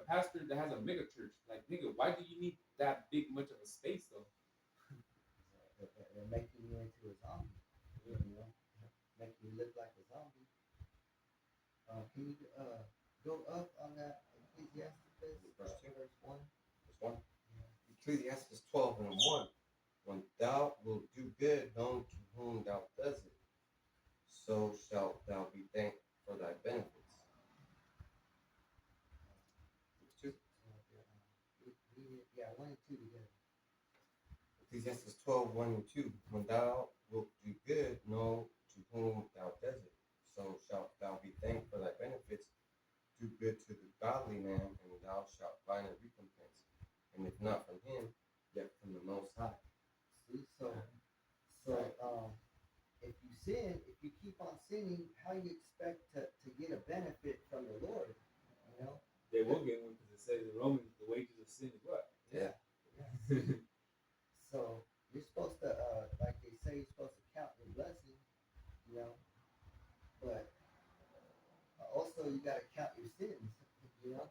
pastor that has a mega church. Like, nigga, why do you need that big much of a space though? They're making you into a zombie. You know, making you look like a zombie. Can you go up on that Ecclesiastes Verse 2. verse 1? Verse 1. Ecclesiastes 12:1. When thou wilt do good known to whom thou doest it, so shalt thou be thanked for thy benefits. Verse 2. Yeah, 1 and 2 together. Ecclesiastes 12:1 and 2. When thou wilt do good know to whom thou doest it, so shalt thou be thanked for thy benefits. Do good to the godly man, and thou shalt find a recompense. And if not from him, yet from the Most High. See, so if you sin, if you keep on sinning, how you expect to get a benefit from the Lord? You know? They will get one because it says in Romans, the wages of sin is what? Yeah. So you're supposed to, like they say, you're supposed to count your blessings, you know. But also you gotta count your sins, you know.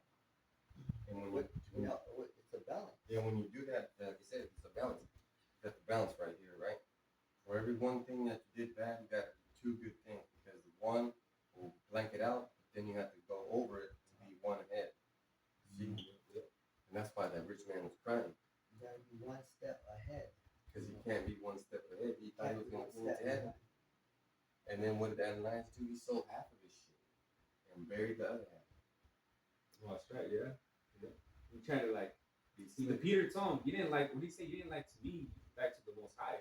And It's a balance. yeah, when you do that, like you said, it's a balance. You got the balance right here, right? For every one thing that you did bad, you got to do two good things, because the one will blank it out, but then you have to go over it to be one ahead. See? And that's why that rich man was crying, You gotta be one step ahead. because he can't be one step ahead. He thought he was going to go into heaven. And then what did Ananias do? He sold half of his shit and buried the other half. Well, that's right, yeah. You're trying to like, Be see, the slick. Peter told him, you didn't like, what he said, you didn't like to me, back to the Most High.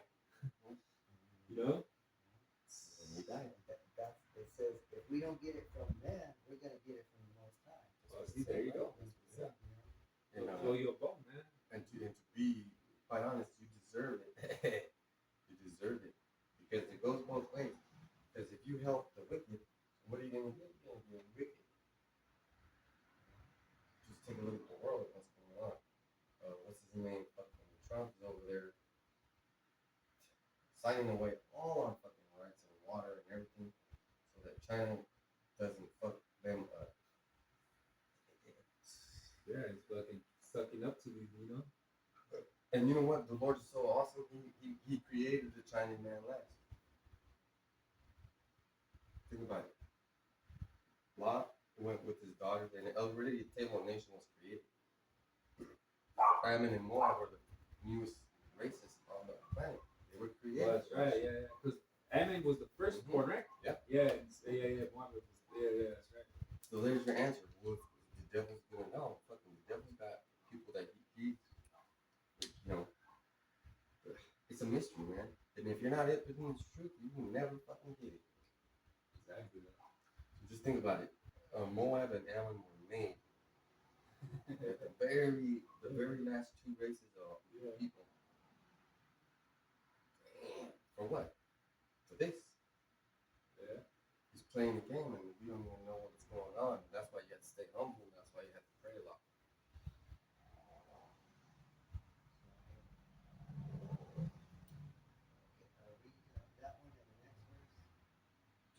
You know? And he died. It says if we don't get it from man, we're gonna get it from the Most High. Well, see, there you go. Yeah. And, Blow your bone, man. and to be quite honest, you deserve it. You deserve it, because it goes both ways. Because if you help the wicked, what are you gonna get? You're gonna get wicked. Just take a look at the world. What's going on? What's his name? Fucking Trump is over there signing away all our fucking rights and water and everything, so that China doesn't fuck them up. Yeah, it's fucking sucking up to these, you know? And you know what? The Lord is so awesome. He created the Chinese man last. Think about it. Lot went with his daughter, and already the table of nation was created. Ammon and Moab were the newest races on the planet. They were created. Well, that's right, yeah. Because Ammon was the firstborn, right? Yeah. Yeah, Moab was, yeah, that's right. So there's your answer. Well, if the devil's gonna know, fucking the devil's got people that he you know, it's a mystery, man. And if you're not in the truth, you will never fucking get it. Exactly. So just think about it. Moab and Ammon were made. the very last two races of people. Damn. For what? For this. Yeah. He's playing the game, and we don't even know what's going on. That's why you have to stay humble. And that's why you have to pray a lot. That one and the next verse.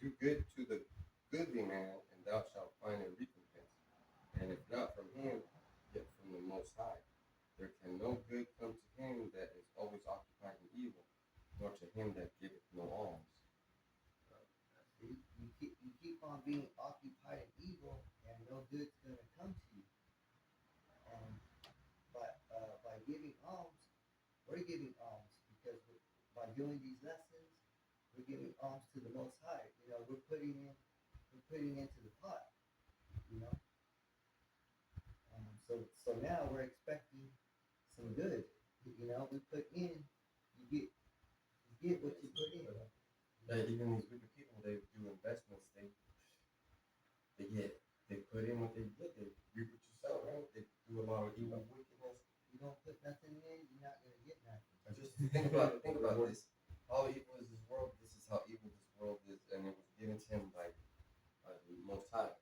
Do good to the goodly man, and thou shalt find a recompense. And if not from him, yet from the Most High. There can no good come to him that is always occupied in evil, nor to him that giveth no alms. You keep on being occupied in evil, and no good's gonna come to you. And by giving alms, we're giving alms because by doing these lessons, we're giving alms to the Most High. You know, we're putting into the pot. You know. So now we're expecting some good. You know, we put in, you get what you put in. Yeah, even these wicked people, they do investments. They put in what they get. They reap what you sow, right? They do a lot of evil wickedness. You don't put nothing in, you're not gonna get nothing. And just think about this. How evil is this world? This is how evil this world is, and it was given to him by the Most High.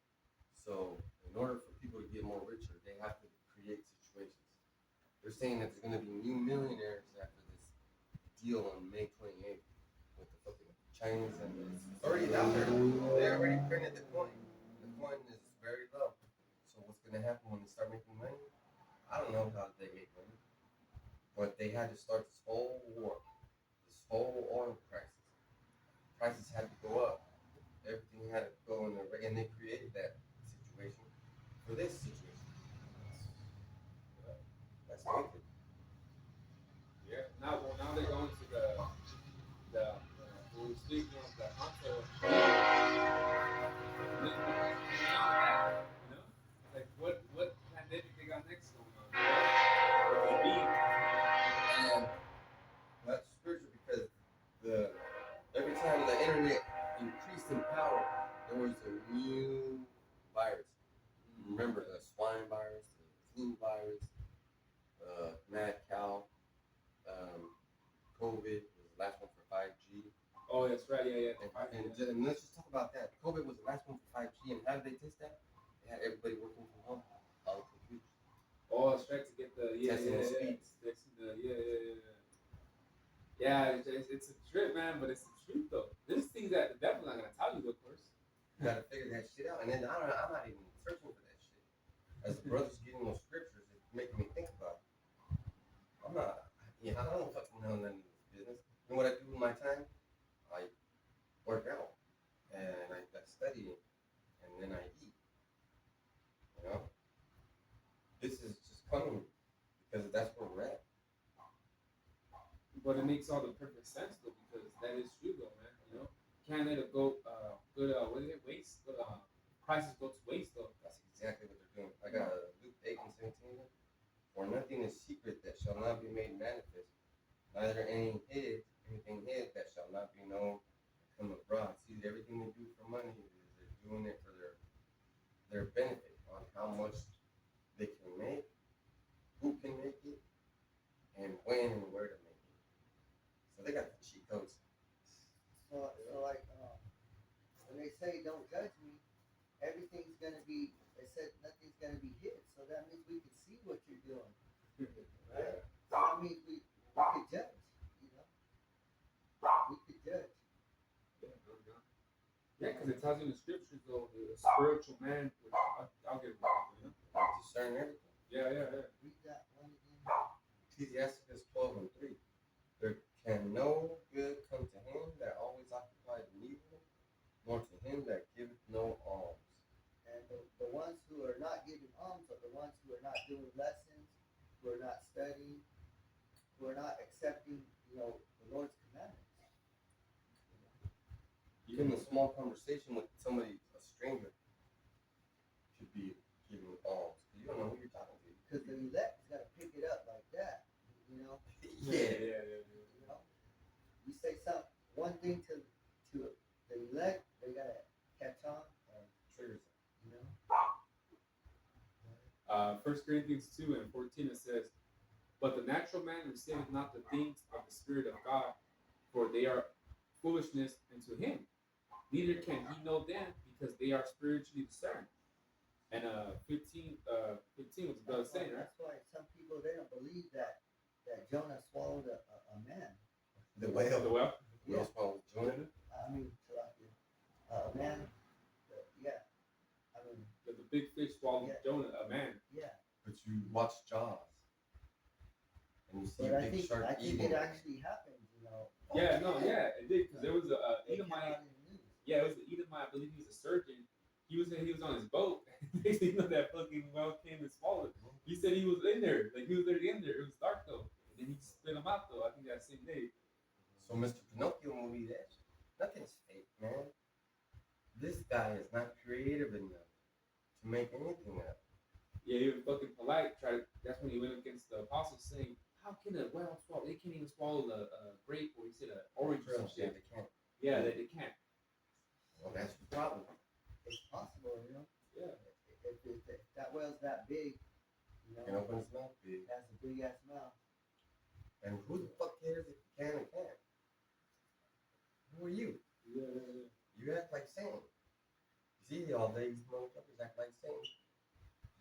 So, in order for people to get more richer, they have to create situations. They're saying that there's going to be new millionaires after this deal on May 28th with the fucking Chinese, and it's already out there. They already printed the coin. The coin is very low. So, what's going to happen when they start making money? I don't know how they make money, but they had to start this whole war, this whole oil crisis. Prices had to go up. Everything had to go in the and they created that situation for this situation. That's wicked. Yeah. Now they're going to the we were speaking of the Hunter. You know, like what pandemic they got next going on? What could it be? And that's spiritual because the every time the internet increased in power, there was a new virus. Remember the swine virus, the flu virus, mad cow, COVID was the last one for 5G. Oh, that's right. Yeah. And let's just talk about that. COVID was the last one for 5G, and how did they test that? They had everybody working from home, all computers. Oh, it's right to get the Testing the speed. Yeah. It's a trip, man, but it's the truth though. This thing that the devil's not gonna tell you, of course. You gotta figure that shit out. And then I'm not even searching for that shit. As the brothers getting those scriptures, it's making me think about it. I don't fucking know none of this business. And what I do with my time, I work out and I study and then I eat. You know? This is just coming because that's where we're at. But it makes all the perfect sense though, because that is true though, man. You know, can't let it go. What is it? Waste. Prices go to waste though. That's exactly what they're doing. I got Luke 8:17. For nothing is secret that shall not be made manifest, neither anything hid that shall not be known come abroad. See, everything they do for money is they're doing it for their benefit on how much they can make, who can make it, and when and where to make it. So they got the cheat codes. So like when they say don't judge me, everything's gonna be. They said nothing's gonna be hid, so that means we can see what you're doing, right? So that means we could judge, you know. We could judge. Yeah, because it tells you in the scriptures though, the spiritual man. Which I'll get it wrong, you know. Discern everything. Yeah. Read that one again. Ecclesiasticus 12:3. There can no good come to him that always occupied evil, nor to him that giveth no alms. And the ones who are not giving alms are the ones who are not doing lessons, who are not studying, who are not accepting, you know, the Lord's commandments. Even the small conversation with somebody, a stranger, should be giving alms. You don't know who you're talking to. Because the elect is gonna pick it up like that, you know. Yeah. You know, you say one thing to the elect, they gotta catch on and Triggers. you know. 1 Corinthians 2:14 it says, "But the natural man receiveth not the things of the Spirit of God, for they are foolishness unto him. Neither can he know them, because they are spiritually discerned." And 15 was the brother saying, right? That's why some people they don't believe that Jonah swallowed a man. The whale. The well. The whale swallowed Jonah. I mean, Tilapia. A man. Yeah. I mean, The big fish swallowed Yeah. Jonah, a man. yeah. But you watch Jaws, and you see But a I big shark think eating. it actually happened, you know. Yeah, no, yeah, it did, because there was a They came Edomite. out in the news. Yeah, it was the Edomite. I believe he was a surgeon. He was on his boat. You know that fucking well came and swallowed. He said he was in there, like he was already in there. It was dark though, and then he spit him out though. I think that same day. So Mr. Pinocchio movie, that nothing's fake, man. This guy is not creative enough to make anything up. Yeah, he was fucking polite. That's when he went against the apostles, saying, "How can a whale swallow? They can't even swallow a grape, or he said an orange or some Yeah, shit. they can't. Yeah, they can't. Well, that's the problem. It's possible, you know. Yeah, If that whale's that big, you You can know, open his mouth big. it has a big ass mouth. And who the fuck cares if you can and can't? Who are you? yeah. You act like Satan. You see all these motherfuckers act like Satan.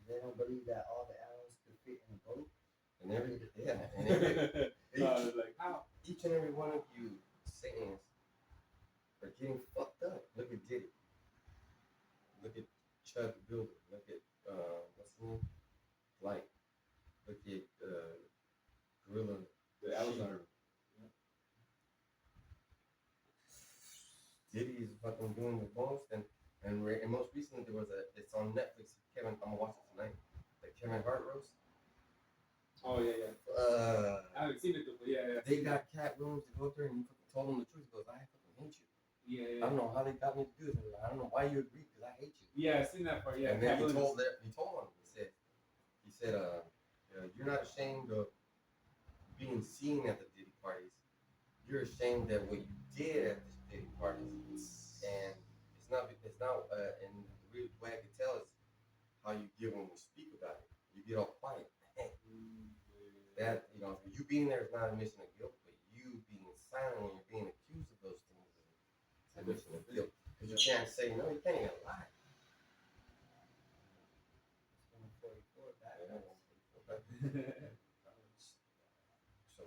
They don't believe that all the animals could fit in a boat. And every Like how? each and every one of you Satans are getting fucked up. Look at Diddy. Look at Chud the Builder. Look at what's his name? Light. Look at Gorilla. The Alzheimer. Diddy is fucking doing the most, and most recently it's on Netflix. Kevin, I'm gonna watch it tonight. The Kevin Hart roast. Oh yeah. I haven't seen it though, but yeah. They got cat rooms to go through, and he fucking told him the truth. He goes, I fucking hate you. Yeah. I don't know how they got me to do this. I don't know why you agree, because I hate you. Yeah, I seen that part. Yeah. And then Cat he told Williams. him, he said, you're not ashamed of being seen at the Diddy parties. You're ashamed at what you did at the Diddy parties, and and the real way I can tell is how you get when we speak about it. You get all quiet. That, you being there is not admission of guilt, but you being silent when you're being accused of those things is admission of guilt. Because you can't say no, you can't even lie. It's 144 back. So,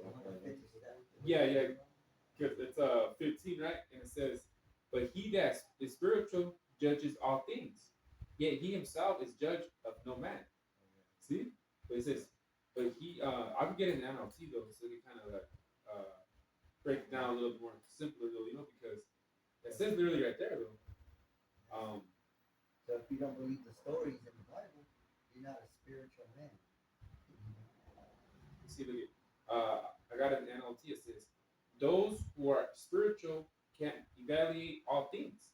Yeah. Because it's 15, right? And it says, "But he that is spiritual judges all things, yet he himself is judge of no man." See? But it says, "But he." I can get an NLT though, so we kind of like break it down a little more simpler though, because it says literally right there though. So if you don't believe the stories in the Bible, you're not a spiritual man. See, look at, I got an NLT. It says, "Those who are spiritual can evaluate all things,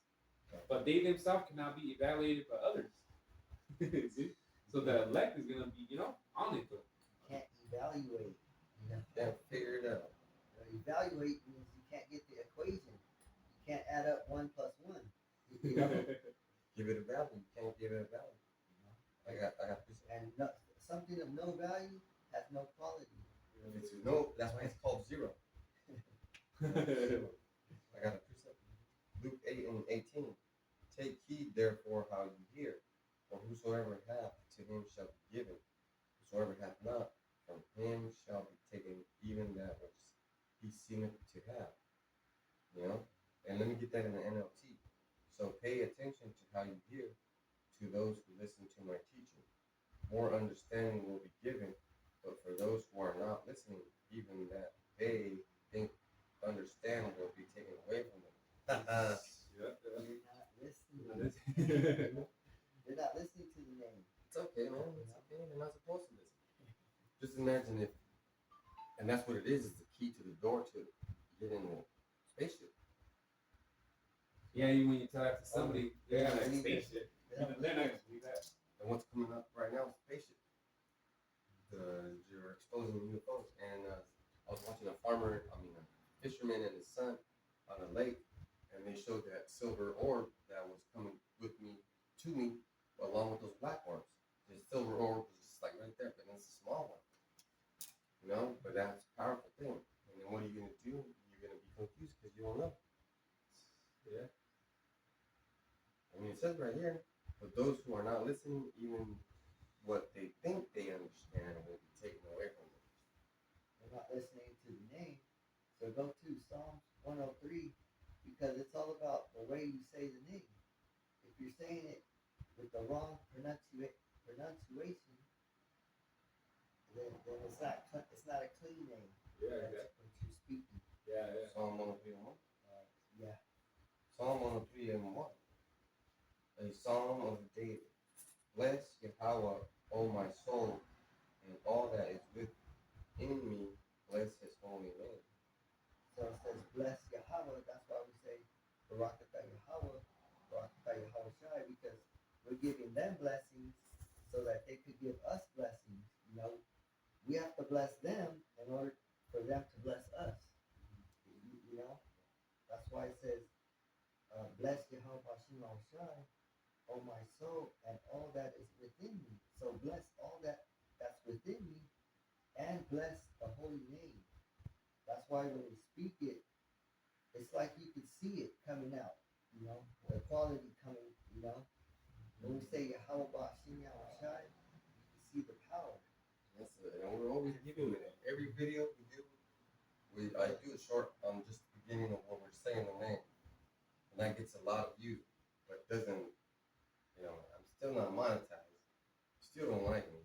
but they themselves cannot be evaluated by others." See? So the elect is gonna be, on it though. You can't evaluate. can't figure it out. Evaluate means you can't get the equation. You can't add up 1 plus 1. You know? Give it a value. You can't give it a value. I got this. And something of no value has no quality. It's no, that's why it's called zero. I got a precept. Luke 8:18. Take heed therefore how you hear, for whosoever hath, to him shall be given. Whosoever hath not, from him shall be taken even that which he seemeth to have. And let me get that in the NLT. So pay attention to how you hear, to those who listen to my teaching. More understanding will be given, but for those who are not listening, even that they think understanding will be taken away from them. You're not listening. You're not listening to the name. It's okay, man. It's okay. They're not supposed to listen. Just imagine if, and that's what it is the key to the door to get in the spaceship. Yeah, when you tell that to somebody, they're gonna like spaceship. They're not gonna believe that. And what's coming up right now is spaceship. You're exposing UFOs. And I was watching a fisherman and his son on a lake, and they showed that silver orb that was coming to me, along with those black orbs. The silver orb was just like right there, but it's a small one. But that's a powerful thing. And then what are you going to do? You're going to be confused because you don't know. Yeah. It says right here, but those who are not listening, even what they think they understand will be taken away from them. They're not listening to the name. So go to Psalms 103, because it's all about the way you say the name. If you're saying it with the wrong pronunciation, then it's not a clean name. Yeah, That's what you're speaking. Yeah. Psalm 103:1. Yeah. Psalm 103:1. A psalm of David. Bless Yahweh, O my soul, and all that is within me, bless his holy name. So it says, bless Yahweh. That's why we say, Barak atah Yahweh, Barak atah Yahweh Shai, because we're giving them blessings so that they could give So bless all that's within me, and bless the holy name. That's why when we speak it, it's like you can see it coming out. The quality coming. When we say Yahweh Bashim Yahushai, you can see the power. And we're always giving it. Every video we do, I do a short on just the beginning of what we're saying the name, and that gets a lot of views, but doesn't. I'm still not monetized. Still don't like me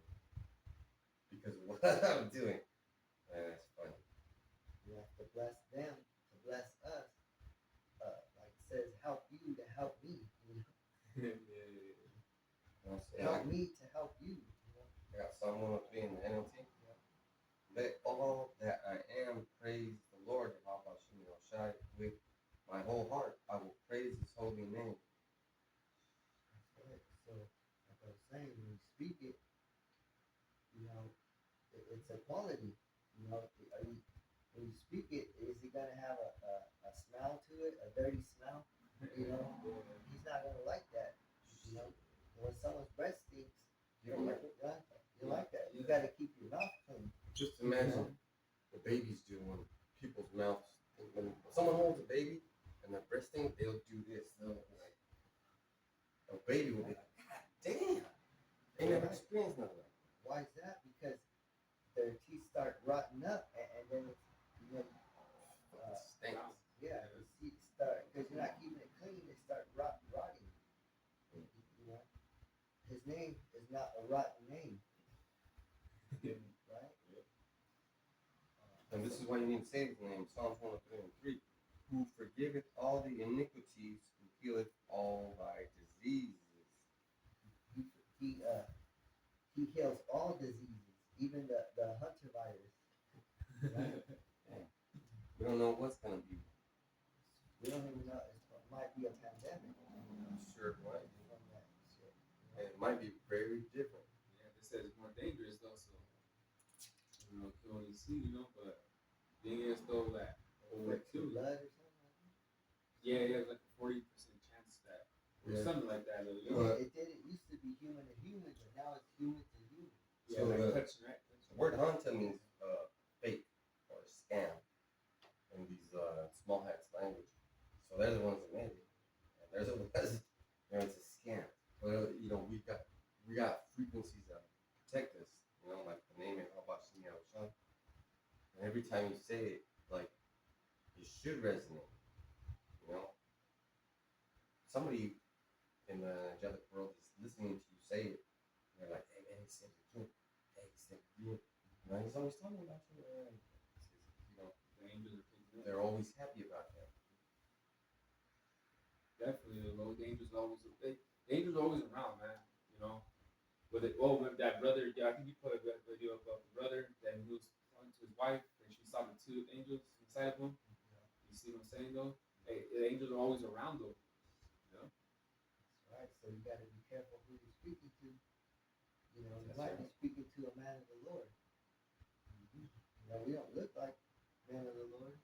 because of what I'm doing. And that's funny. You have to bless them to bless us. Like it says, help you to help me. Help me to help you. I got Psalm 103 in the NLT. Let all that I am praise the Lord. With my whole heart, I will praise His holy name. So, like I was saying, when you speak it, it's a quality. When you speak it, is it gonna have a smell to it, a dirty smell? He's not gonna like that. When someone's breath stinks, You don't like it? you like that. You gotta keep your mouth clean. Just imagine what babies do when people's mouths. When someone holds a baby and they're breasting, they'll do this. They'll like a baby will be like, God damn! They never experienced nothing like that. Why is that? Because their teeth start rotting up, and then Stinks. yeah, the teeth start because you're not keeping it clean. They start rotting. His name is not a rotten name, right? And this is why you need to say His name, Psalms 103 and 3. Who forgiveth all the iniquities, who healeth all thy diseases. He heals all diseases, even the hunter virus. Right? We don't know what's going to be. We don't even know. It might be a pandemic. I'm sure it might be. From that shit. And it might be very different. Yeah, they said it's more dangerous though, so you can only see, but thing is though that over too. Blood or something like that? Yeah, like a 40% chance that or something like that. It used to be human to human, but now it's human to human. Yeah, So like the touching, right? The word hunter means fake or scam in these small hats language. So they're the ones that made it. And there's a it's a scam. But we got frequencies that protect us, like the name of Habashim Yahushua. And every time you say it, like it should resonate. Somebody in the angelic world is listening to you say it. And they're like, hey man, he said it again. Hey, he said it again. He's always talking about you. The angels are picking up. They're always happy about that. Definitely, the low angels always the angels are always around, man. With that brother, I think you put a video of the brother that he was talking to his wife, and she saw the two angels inside of him. You see what I'm saying, though? The angels are always around, though. Right, so you got to be careful who you're speaking to. You That's might right. be speaking to a man of the Lord. We don't look like men of the Lord.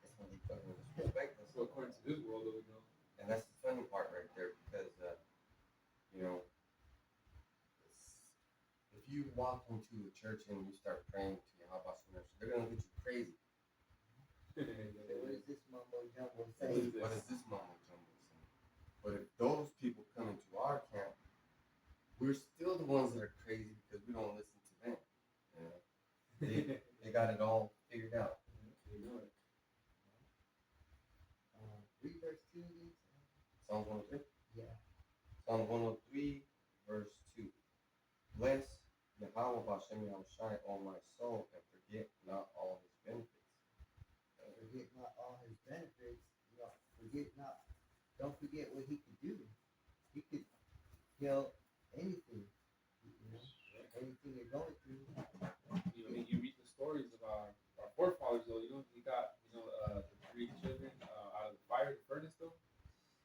That's when they fucking disrespect us. So according to this world, though, And that's the funny part right there because, if you walk into a church and you start praying to Yahweh, they're going to look at you crazy. What is this mumbo jumbo saying? What is this mama jumbo saying? But if those people come into our camp, we're still the ones that are crazy because we don't listen to them. They got it all figured out. Read verse 2 again. Psalms 103. Yeah. Psalm 103, verse 2. Bless Yahweh Bashem Yahushai, O my soul, and forget not all his benefits. Forget not all his benefits. Don't forget what he could do. He could heal anything. Anything you're going through. You read the stories of our forefathers, though. You got the 3 children out of the fire, the furnace, though.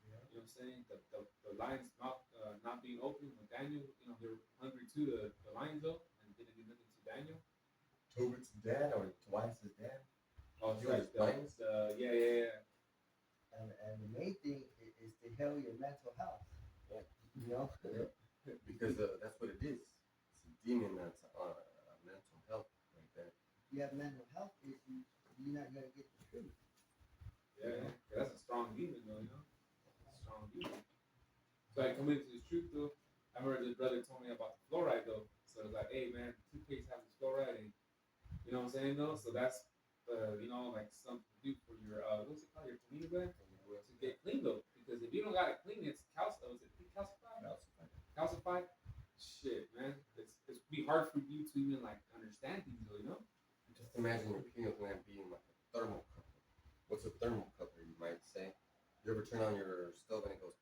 Yeah. You know what I'm saying? The lion's mouth not being open with Daniel. They were hungry too. The lions, though, and didn't do nothing to Daniel. Tobit's dad or Twice's dad? Oh, You right. lions? Yeah. And the main thing is to heal your mental health. Yeah. You know? Because that's what it is. demon that's mental health right there. If you have mental health issues, you're not gonna get the truth. Yeah, that's a strong demon, though. You know, that's a strong demon. So I come into this truth, though. I remember this brother told me about the fluoride, though. So it's like, hey, man, toothpaste has this fluoride, and you know what I'm saying, though. So that's, you know, like something to do for your, what's it called, your cleaning gland to get clean, though. Because if you don't got it clean, it's calcified. Is it calcified? Calcified. Shit, man, it's be hard for you to even like understand things, though. You know. Just imagine your pineal gland being like a thermocouple. What's a thermocouple, you might say? You ever turn on your stove and it goes?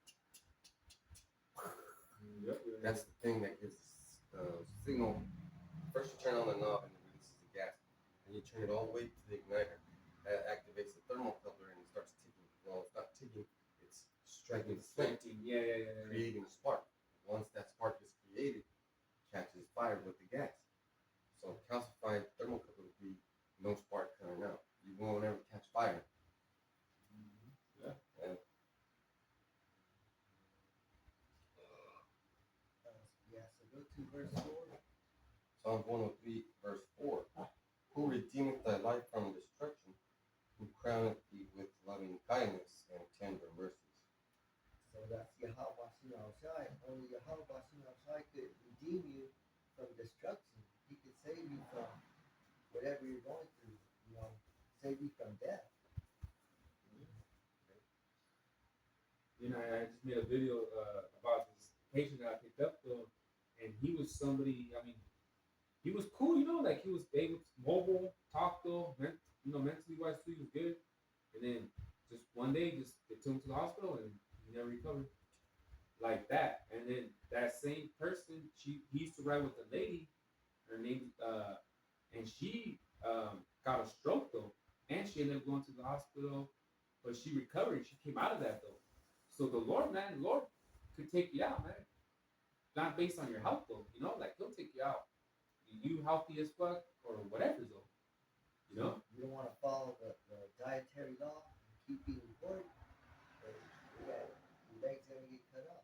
Yep. That's the thing that gives the signal. First, you turn on the knob and it releases the gas. And you turn it all the way to the igniter. That activates the thermocoupler and it starts ticking. Well, it's not ticking, it's striking the flame, Yeah. creating a spark. Once that spark is created, it catches fire with the gas. So calcified thermocouple would be no spark coming out. You won't ever catch fire. Yeah. And Yeah, so go to verse 4. Psalm 103, verse 4. Who redeemeth thy life from destruction, who crowneth thee with loving kindness and tender mercies. So that's Yahweh Shai. Only Yahweh Shai could redeem you from destruction. He could save you from whatever you're going through, you know, save you from death. You know, I just made a video about this patient that I picked up, though, and he was somebody. I mean, he was cool, you know, like he was able to mobile, talk though, mentally wise too, he was good. And then just one day, just they took him to the hospital and he never recovered like that. And then that same person, he used to ride with a lady, her name, and she got a stroke though, and she ended up going to the hospital, but she recovered. She came out of that though. So the Lord, man, Lord could take you out, man. Not based on your health though, you know, like he'll take you out. You healthy as fuck or whatever though, you know. You don't want to follow the dietary law and keep eating pork, but your legs gonna get cut off.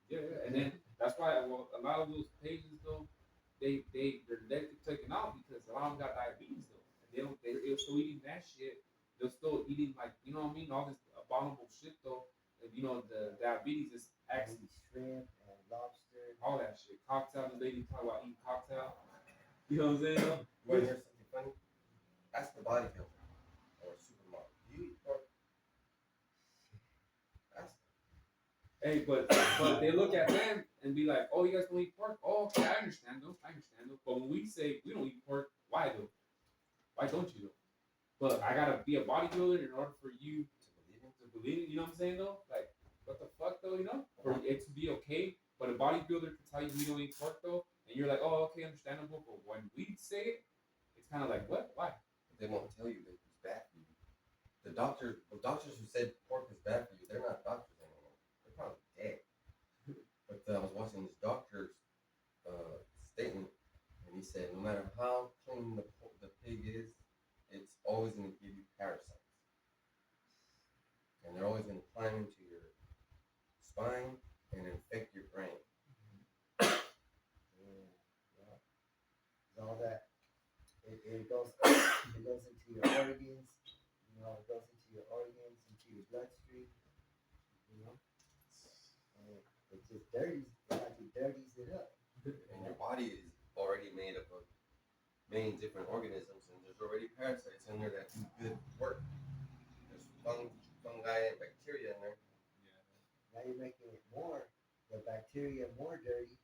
Yeah. And then that's why a lot of those patients though, their legs get taken out because a lot of them got diabetes though, and they're still eating that shit. They're still eating like you know what I mean, all this abominable shit though. And you know the diabetes is actually Shrimp and lobster. all that shit. Cocktail, the lady talking about eating cocktail. You know what I'm saying? You want to hear something funny? Ask the bodybuilder or a supermodel. Do you eat pork? Ask them. Hey, but they look at them and be like, "Oh, you guys don't eat pork? Oh, okay, I understand though. But when we say we don't eat pork, why though? Why don't you though? But I gotta be a bodybuilder in order for you to believe it. You know what I'm saying though? Like, what the fuck though? You know, for it to be okay. But a bodybuilder can tell you we don't eat pork though, and you're like, "Oh, okay, understandable." But when we say it, it's kind of like, "What? Why?" But they won't tell you that it's bad for you. The doctors who said pork is bad for you, they're not doctors anymore. They're probably dead. But I was watching this doctor's statement, and he said no matter how clean the pig is, it's always going to give you parasites, and they're always going to climb into your spine and infect your brain. All that it goes into your organs, you know, it goes into your organs, into your bloodstream, you know, and it just dirties it up. And your body is already made up of many different organisms, and there's already parasites in there that do good work. There's fungi and bacteria in there. Now you're making the bacteria more dirty.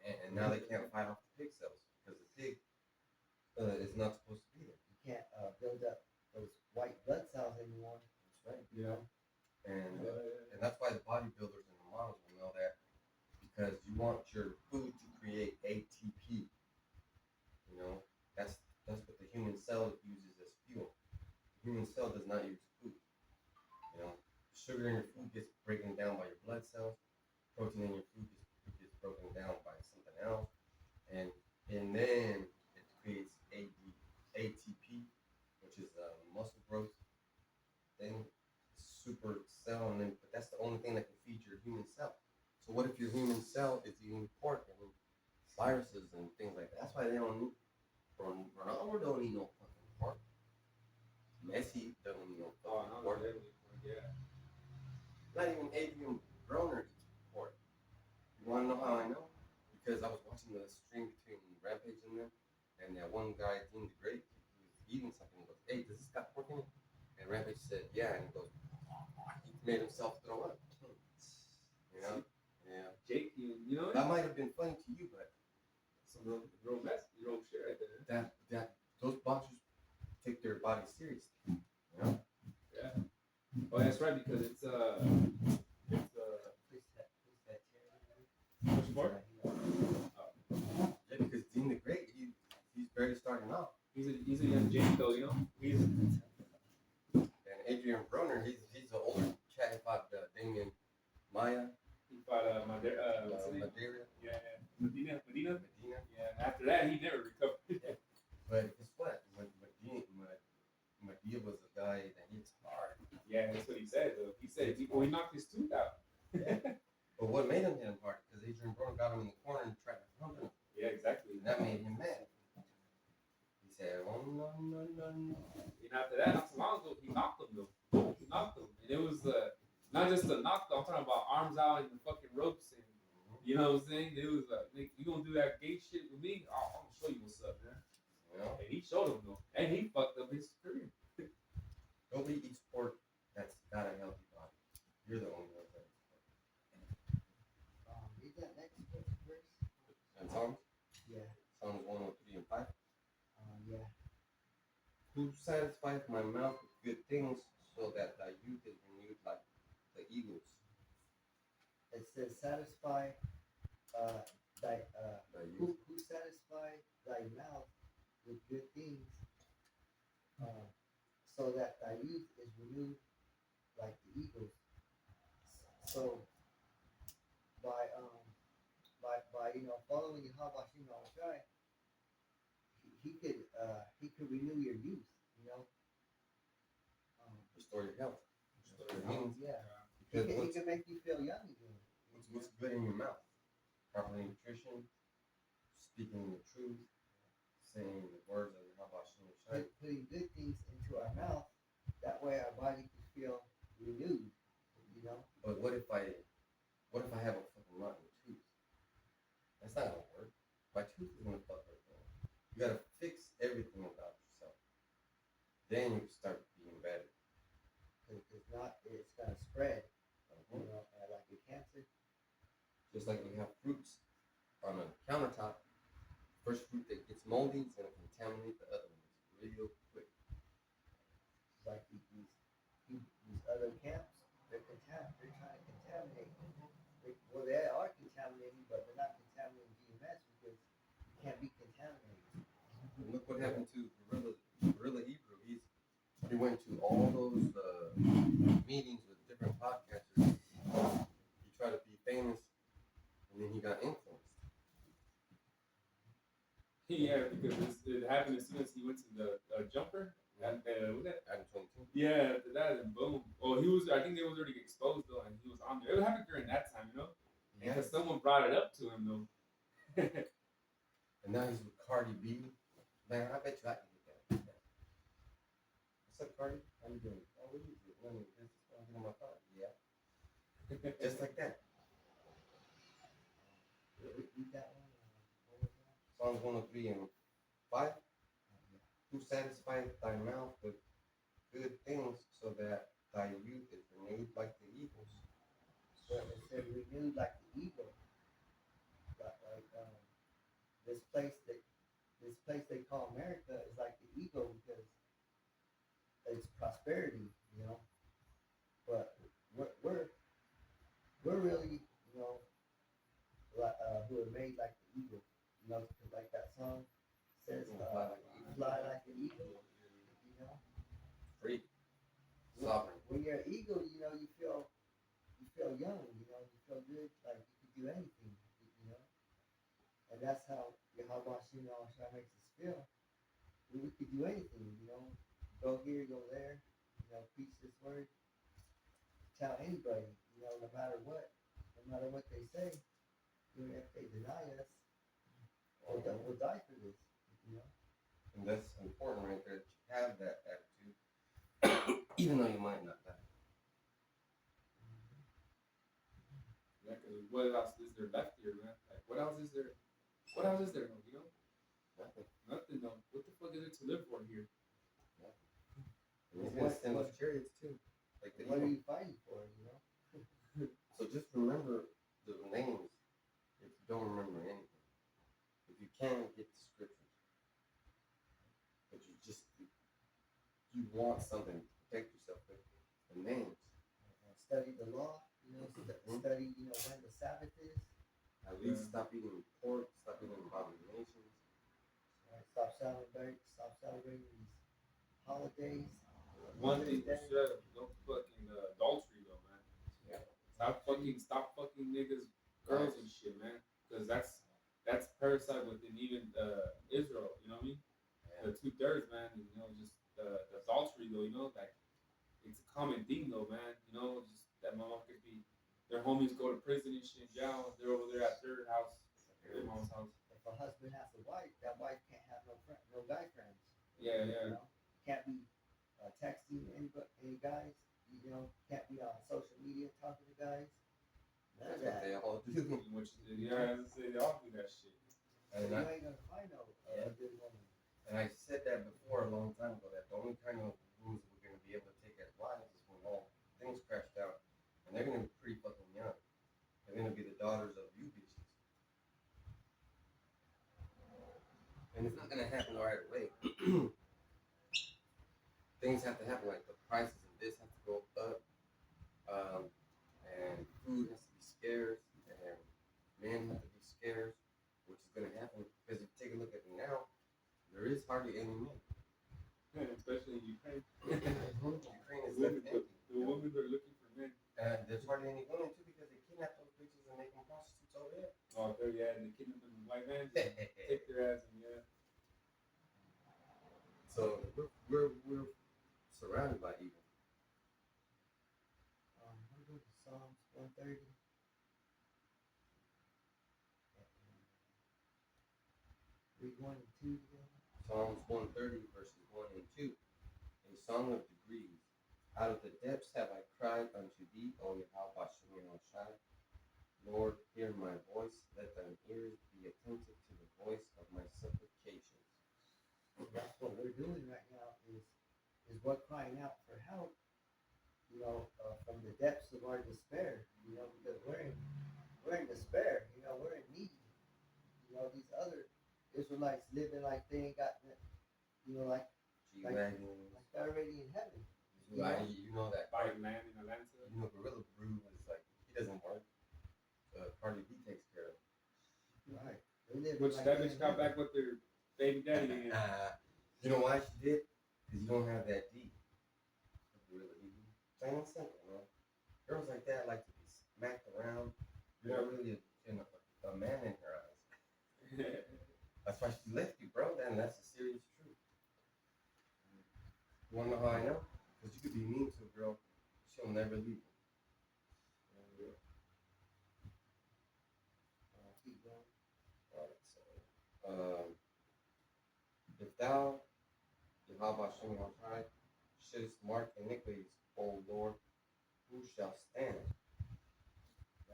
And now they can't fight off the pig cells because the pig is not supposed to be there. You can't build up those white blood cells anymore. That's right. Yeah. And that's why the bodybuilders and the models will know that, because you want your food to create ATP. You know, that's what the human cell uses as fuel. The human cell does not use food. You know, sugar in your food gets broken down by your blood cells. Protein in your food gets broken down by something else, and then it creates ATP, which is a muscle growth thing, super cell, but that's the only thing that can feed your human cell. So what if your human cell is eating pork and viruses and and things like that. That's why they don't need. Ronaldo don't need no fucking pork. Messi doesn't need no Oh, fucking no, pork. yeah. Not even Adrian Broner eats pork. You want to know how I know? Because I was watching the stream between Rampage and them, and that one guy, Dean the Great, he was eating something. He goes, "Hey, does this got pork in it?" And Rampage said, "Yeah." And he goes, he made himself throw up. You know? Yeah. Jake, you know That might have been funny to you, but some real mess, real shit right there. that those boxers take their body seriously. You know? Yeah. Oh, that's right, because it's Which part? Yeah, because Dean the Great, he's barely starting off. He's a young Jake though, you know. And Adrian Broner, he's an older cat. He fought Damian Maya, He fought what's his name? Madeira, Yeah, Medina. Medina. Yeah, and after that he never recovered. But guess what? Medina was a guy that hits hard. Yeah, that's what he said though. He said he knocked his tooth out. But what made him hit him hard? Because Adrian Broner got him in the corner and tried to hump him. Yeah, exactly. And that made him mad. He said, "Oh no, no, no, no." And after that, not so long ago, he knocked him though. He knocked him, and it was not just a knock. I'm talking about arms out and the fucking ropes, and you know what I'm saying. It was like, you gonna do that gay shit with me? I'm gonna show you what's up, man. You know? And he showed him though, and he fucked up his career. Nobody eats pork that's got a healthy body. You're the only one that eats pork. Read that next verse. And Psalms? Yeah. Psalms 103 and 5. Yeah. Who satisfies my mouth with good things so that thy youth is renewed like the eagles? It says, satisfy thy Thy youth. who satisfy thy mouth with good things, so that thy youth is renewed like the eagles. So by following Yahweh Hashem Yahushai, he could renew your youth, you know. Restore your health. Restore your means. Yeah. Because He can make you feel young again. what's good in your mouth? Proper nutrition, speaking the truth, saying the words of Yahweh Hashem Yahushai. Putting good things into our mouth, that way our body can feel renewed, you know. But what if I have a fucking rotten tooth? That's not gonna work. My tooth is gonna fuck everything. You gotta fix everything about yourself. Then you start being better. Because if not, it's gonna spread, you know, like a cancer. Just like we have fruits on a countertop, first fruit that gets moldy is gonna contaminate the other ones real quick. Like these other camps, they're trying to contaminate. Well, they are contaminating, but they're not contaminating GMS because it can't be contaminated. And look what happened to Gorilla Hebrew. He went to all those meetings with different podcasters. He tried to be famous, and then he got influenced. Yeah, because it happened as soon as he went to the jumper. And was that? Adam 22. Yeah, after that, and boom. Well, I think they was already exposed though, and he was on there. It happened during that time, you know. Because someone brought it up to him though. And now he's with Cardi B. Man, I bet you I can get that. What's up, Cardi? How you doing? Oh, what is it? Running business. I'm getting my car. Yeah. Just like that. Read that one. What was that? Psalms 103 and 5. Who satisfies thy mouth with good things so that thy youth is renewed like the eagles? So it said renewed like the eagle. Like this place they call America is like the eagle because it's prosperity, you know. But we're really, you know, like, who are made like the eagle, you know, because like that song says, fly like an eagle, you know. Free. Sovereign. When you're an eagle, you know, you feel young, you know, you feel good, like you could do anything, you know. And that's how Yahweh Hashem Yahushua makes us feel. We could do anything, you know. Go here, go there, you know, preach this word. Tell anybody, you know, no matter what they say, even if they deny us. will die for this. You know. And that's important right there. That you have that attitude, even though you might not die. Yeah, because what else is there left here, man? Like, what else is there? What else is there? You know, Nothing. nothing though. What the fuck is there to live for here? And he's gonna send us chariots too, like the What are eagle. you fighting for? You know. So just remember the names if you don't remember anything. If you can, get the scriptures. But you want something to protect yourself with the names. Study the law. You know. Study. You know when the Sabbath is. At least stop eating pork, stop eating abominations. Right? Stop celebrating these holidays. One thing for sure, no fucking adultery though, man. Yeah. Stop fucking niggas, girls and shit, man. Because that's parasite within even Israel. You know what I mean? The 2/3, man. And, you know, just the adultery though. You know, like it's a common thing though, man. You know, just that motherfuckers be their homies go to prison and shit, jail. They're over there at their house, their mom's house. If a husband has a wife, that wife can't have no guy friends. Yeah, You yeah. know? Can't be texting any guys. You know, can't be on social media talking to guys. None That's of what that. they all do. Which yeah, I say they all do that shit. And You I, ain't gonna find no good woman. and I said that before a long time ago, that the only kind of rules we're going to be able to take as wives is when all things crashed out. And they're going to be pretty fucking young. They're going to be the daughters of you bitches. And it's not going to happen right away. Things have to happen, like the prices of this have to go up. And food has to be scarce. And men have to be scarce, which is going to happen. Because if you take a look at it now, there is hardly any men. Especially in Ukraine. Ukraine is left empty. The women are looking for men. And there's hardly any women too because they kidnap those bitches and make them prostitutes over there. Oh, there, yeah, and the kidnap them in white vans. Take their ass and yeah. So we're surrounded by evil. I'm gonna go to Psalms 130. Read 1 and 2 together. Psalms 130 verses 1 and 2. A song of degrees. Out of the depths have I cried unto thee, O Yahweh Bashim Shai. Lord, hear my voice. Let thine ears be attentive to the voice of my supplications. That's what we're doing right now is what crying out for help, you know, from the depths of our despair, you know, because we're in despair, you know, we're in need. You know, these other Israelites living like they ain't got, you know, like G-Wagon. they're already in heaven. You know that Buying land in Atlanta. You know Gorilla Brew is like, he doesn't work. Cardi B takes care of him. Right. They live Which like that they bitch in got heaven. back with their baby daddy again. You know why she did? Because you don't have that D. Really easy. Plain and simple, man. Girls like that like to be smacked around. You're not really a man in her eyes. That's why she left you, bro. Then that's the serious truth. You wanna know how I know? Because you could be mean to a girl, she'll never leave you. Keep going. Alright, so if thou, Yahweh Shem Yahweh, shouldst mark iniquities, O Lord, who shall stand?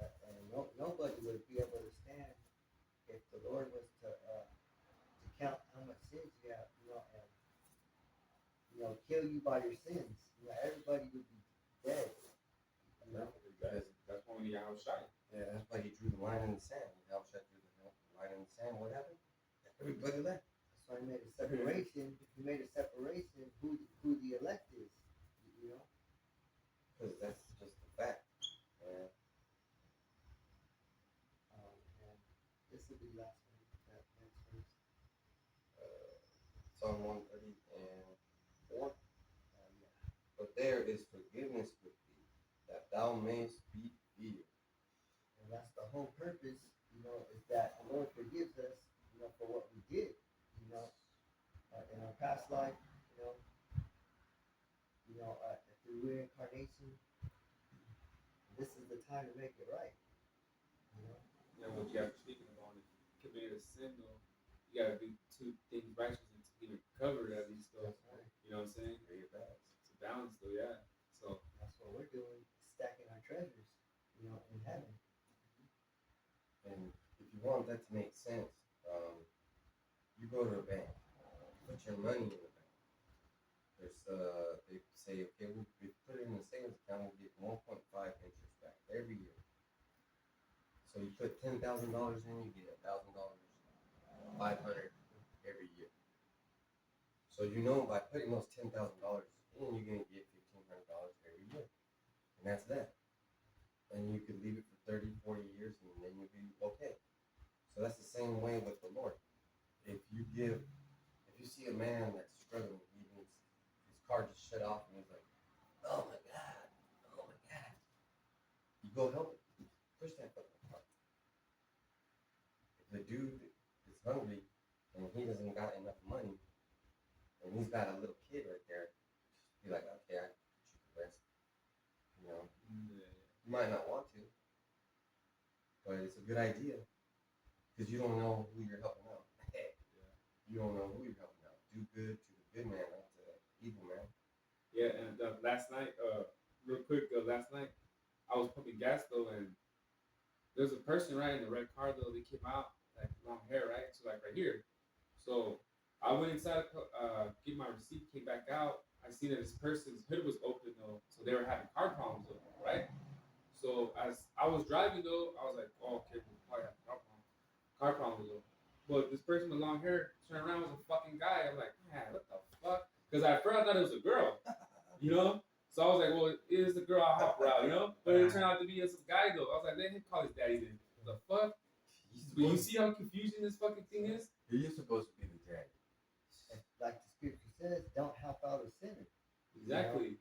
And nobody would be able to stand if the Lord was to count how much sins you have, you know, and kill you by your sins. You know, everybody would be dead. You know, That's when we out shy. Yeah, that's why he drew the line in the sand. Yahweh drew the line in the sand. What happened? Everybody left. that's why he made a separation. He made a separation who the elect is. You know, Because that's just the fact. Yeah. and this will be last one. That next verse. Psalm 130 and 4. Yeah. But there is forgiveness with thee, that thou mayest be feared. And that's the whole purpose, you know, is that the Lord forgives us, you know, for what we did, you know, in our past life, through reincarnation. This is the time to make it right, you know. Yeah, what you guys are speaking about, if you committed a sin though, you gotta do two things righteous and to be covered at least though. That's right. You know what I'm saying? Very balanced. It's a balance though, yeah. So That's what we're doing, stacking our treasures, in heaven. And if you want that to make sense, you go to a bank, put your money in the bank. There's they say, okay, we put it in the savings account, we'll get 1.5 interest back every year. So you put $10,000 in, you get $1,000, 500 every year. So you know by putting those $10,000 in, you're gonna get $1,500 every year, and that's that. And you could leave it for 30, 40 years, and then you'll be okay. So that's the same way with the Lord. If you see a man that's struggling, he needs his car just shut off, and he's like, oh my God, you go help him, push that fucking car. If the dude is hungry and he doesn't got enough money, and he's got a little kid right there, just be like, okay, I can put you to rest. You might not want to, but it's a good idea because you don't know who you're helping out. You don't know who you're helping out. Do good to the good man, not to the evil man. yeah, and last night, real quick, last night I was pumping gas though, and there's a person right in the red car though. They came out like long hair, right? So like right here. So I went inside, get my receipt, came back out. I seen that this person's hood was open though, so they were having car problems though, right? So as I was driving though, I was like, oh, okay, we probably have car problems though. But this person with long hair turned around was a fucking guy. I'm like, man, what the fuck? Because at first I thought it was a girl, you know. So I was like, well, it is a girl. I'll help her out, you know. But it turned out to be some guy though. I was like, let him call his daddy then. The fuck? But you see how confusing this fucking thing is? You're supposed to be the daddy. Like the scripture says, don't help out a sinner. Exactly.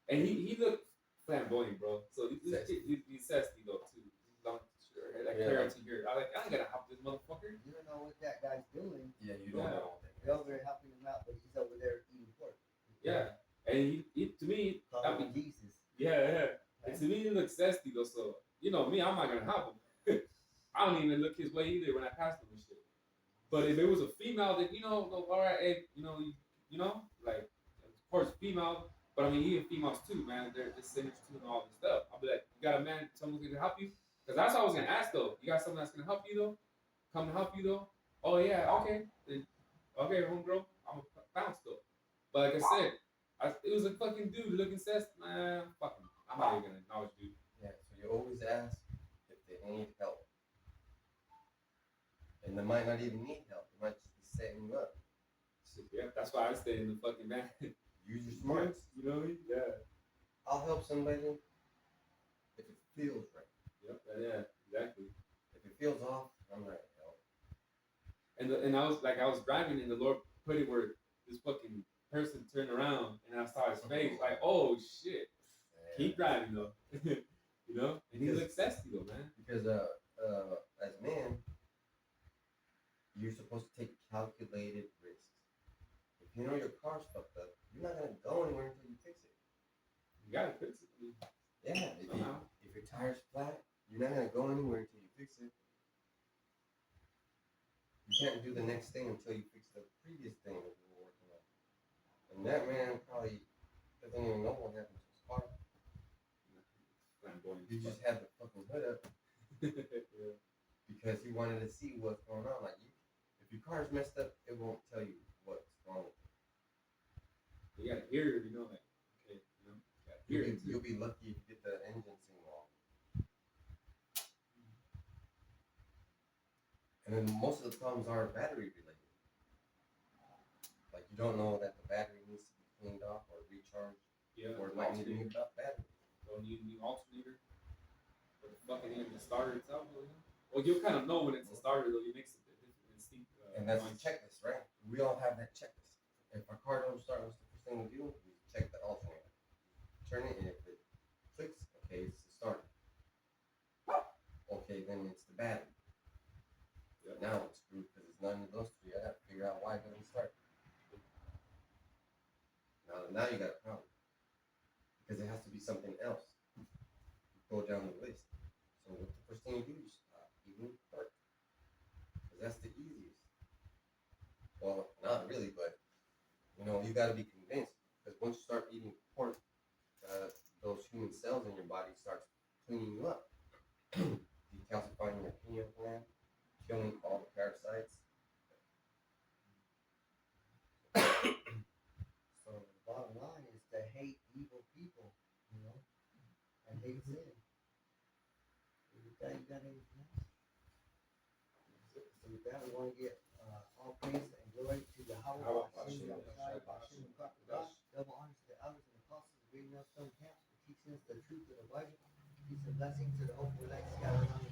And he looked flamboyant, bro. So this kid, he's zesty though too. He's long shirt, like carroty here. I was like, I ain't gonna help this motherfucker. You don't know what that guy's doing. Yeah, you don't know. You're over there helping him out, but he's over there eating pork. Yeah. And he to me, Following Jesus. yeah. And to me, he looks zesty though. So you know me, I'm not gonna help him. I don't even look his way either when I pass him and shit. But if it was a female, then all right, hey, like of course female. But I mean, even females too, man. They're just sinners too and all this stuff. I'll be like, you got a man, someone's gonna help you? Because that's what I was gonna ask though. You got someone that's gonna help you though? Come to help you though? Oh yeah, okay. Then, okay, homegirl, I'm gonna bounce though. But like I said, it was a fucking dude looking says, man, fuck him. I'm not even gonna acknowledge dude. Yeah, so you always ask if they need help. And they might not even need help. They might just be setting you up. Yeah, that's why I stay in the fucking man. Use your smarts. You know what I mean? Yeah. I'll help somebody if it feels right. Yep. Yeah. Exactly. If it feels off, I'm not gonna help. And I was driving and the Lord put it where this fucking person turned around and I saw his face like, oh shit. Yeah. Keep driving though. You know? And he looks zesty though, man. Because as man, you're supposed to take calculated risks. If you know your car's fucked up, you're not gonna go anywhere until you fix it. You gotta fix it. Yeah, if your tire's flat, you're not gonna go anywhere until you fix it. You can't do the next thing until you fix the previous thing that you were working on. And that man probably doesn't even know what happened to his car. He just had the fucking hood up Yeah. because he wanted to see what's going on. Like, if your car's messed up, it won't tell you what's wrong with it. You gotta hear it, like, okay, you gotta hear it. You'll be lucky if you get the engine signal. And then most of the problems are battery related. Like, you don't know that the battery needs to be cleaned off or recharged, Yeah. or it might need a new battery. Don't need a new alternator. Or the fucking even the starter itself, Well, you'll kind of know when it's a starter though. You mix it different instinct. And that's the checklist, right? We all have that checklist. If our car don't start, what's the first thing we do? We check the alternator. Turn it, and if it clicks, okay, it's the starter. Okay, then it's the battery. Yeah. Now it's screwed because it's none of those three. I have to figure out why it doesn't start. Now you got a problem. Because it has to be something else. You go down the list. So what the first thing you do is stop eating pork. Because that's the easiest. Well, not really, but you know, you got to be convinced because once you start eating pork, those human cells in your body starts cleaning you up, decalcifying your pineal gland, killing all the parasites. So the bottom line is to hate evil people, you know, and hate sin. With that, you got anything else? So with that, we want to get all praise and glory to Yahweh, Hashem, Yahweh, Hashem, double honor to the elders and apostles of Green Millstone Camp for teaching us the truth of the Bible. Peace and blessings to the hopeful light scattered around the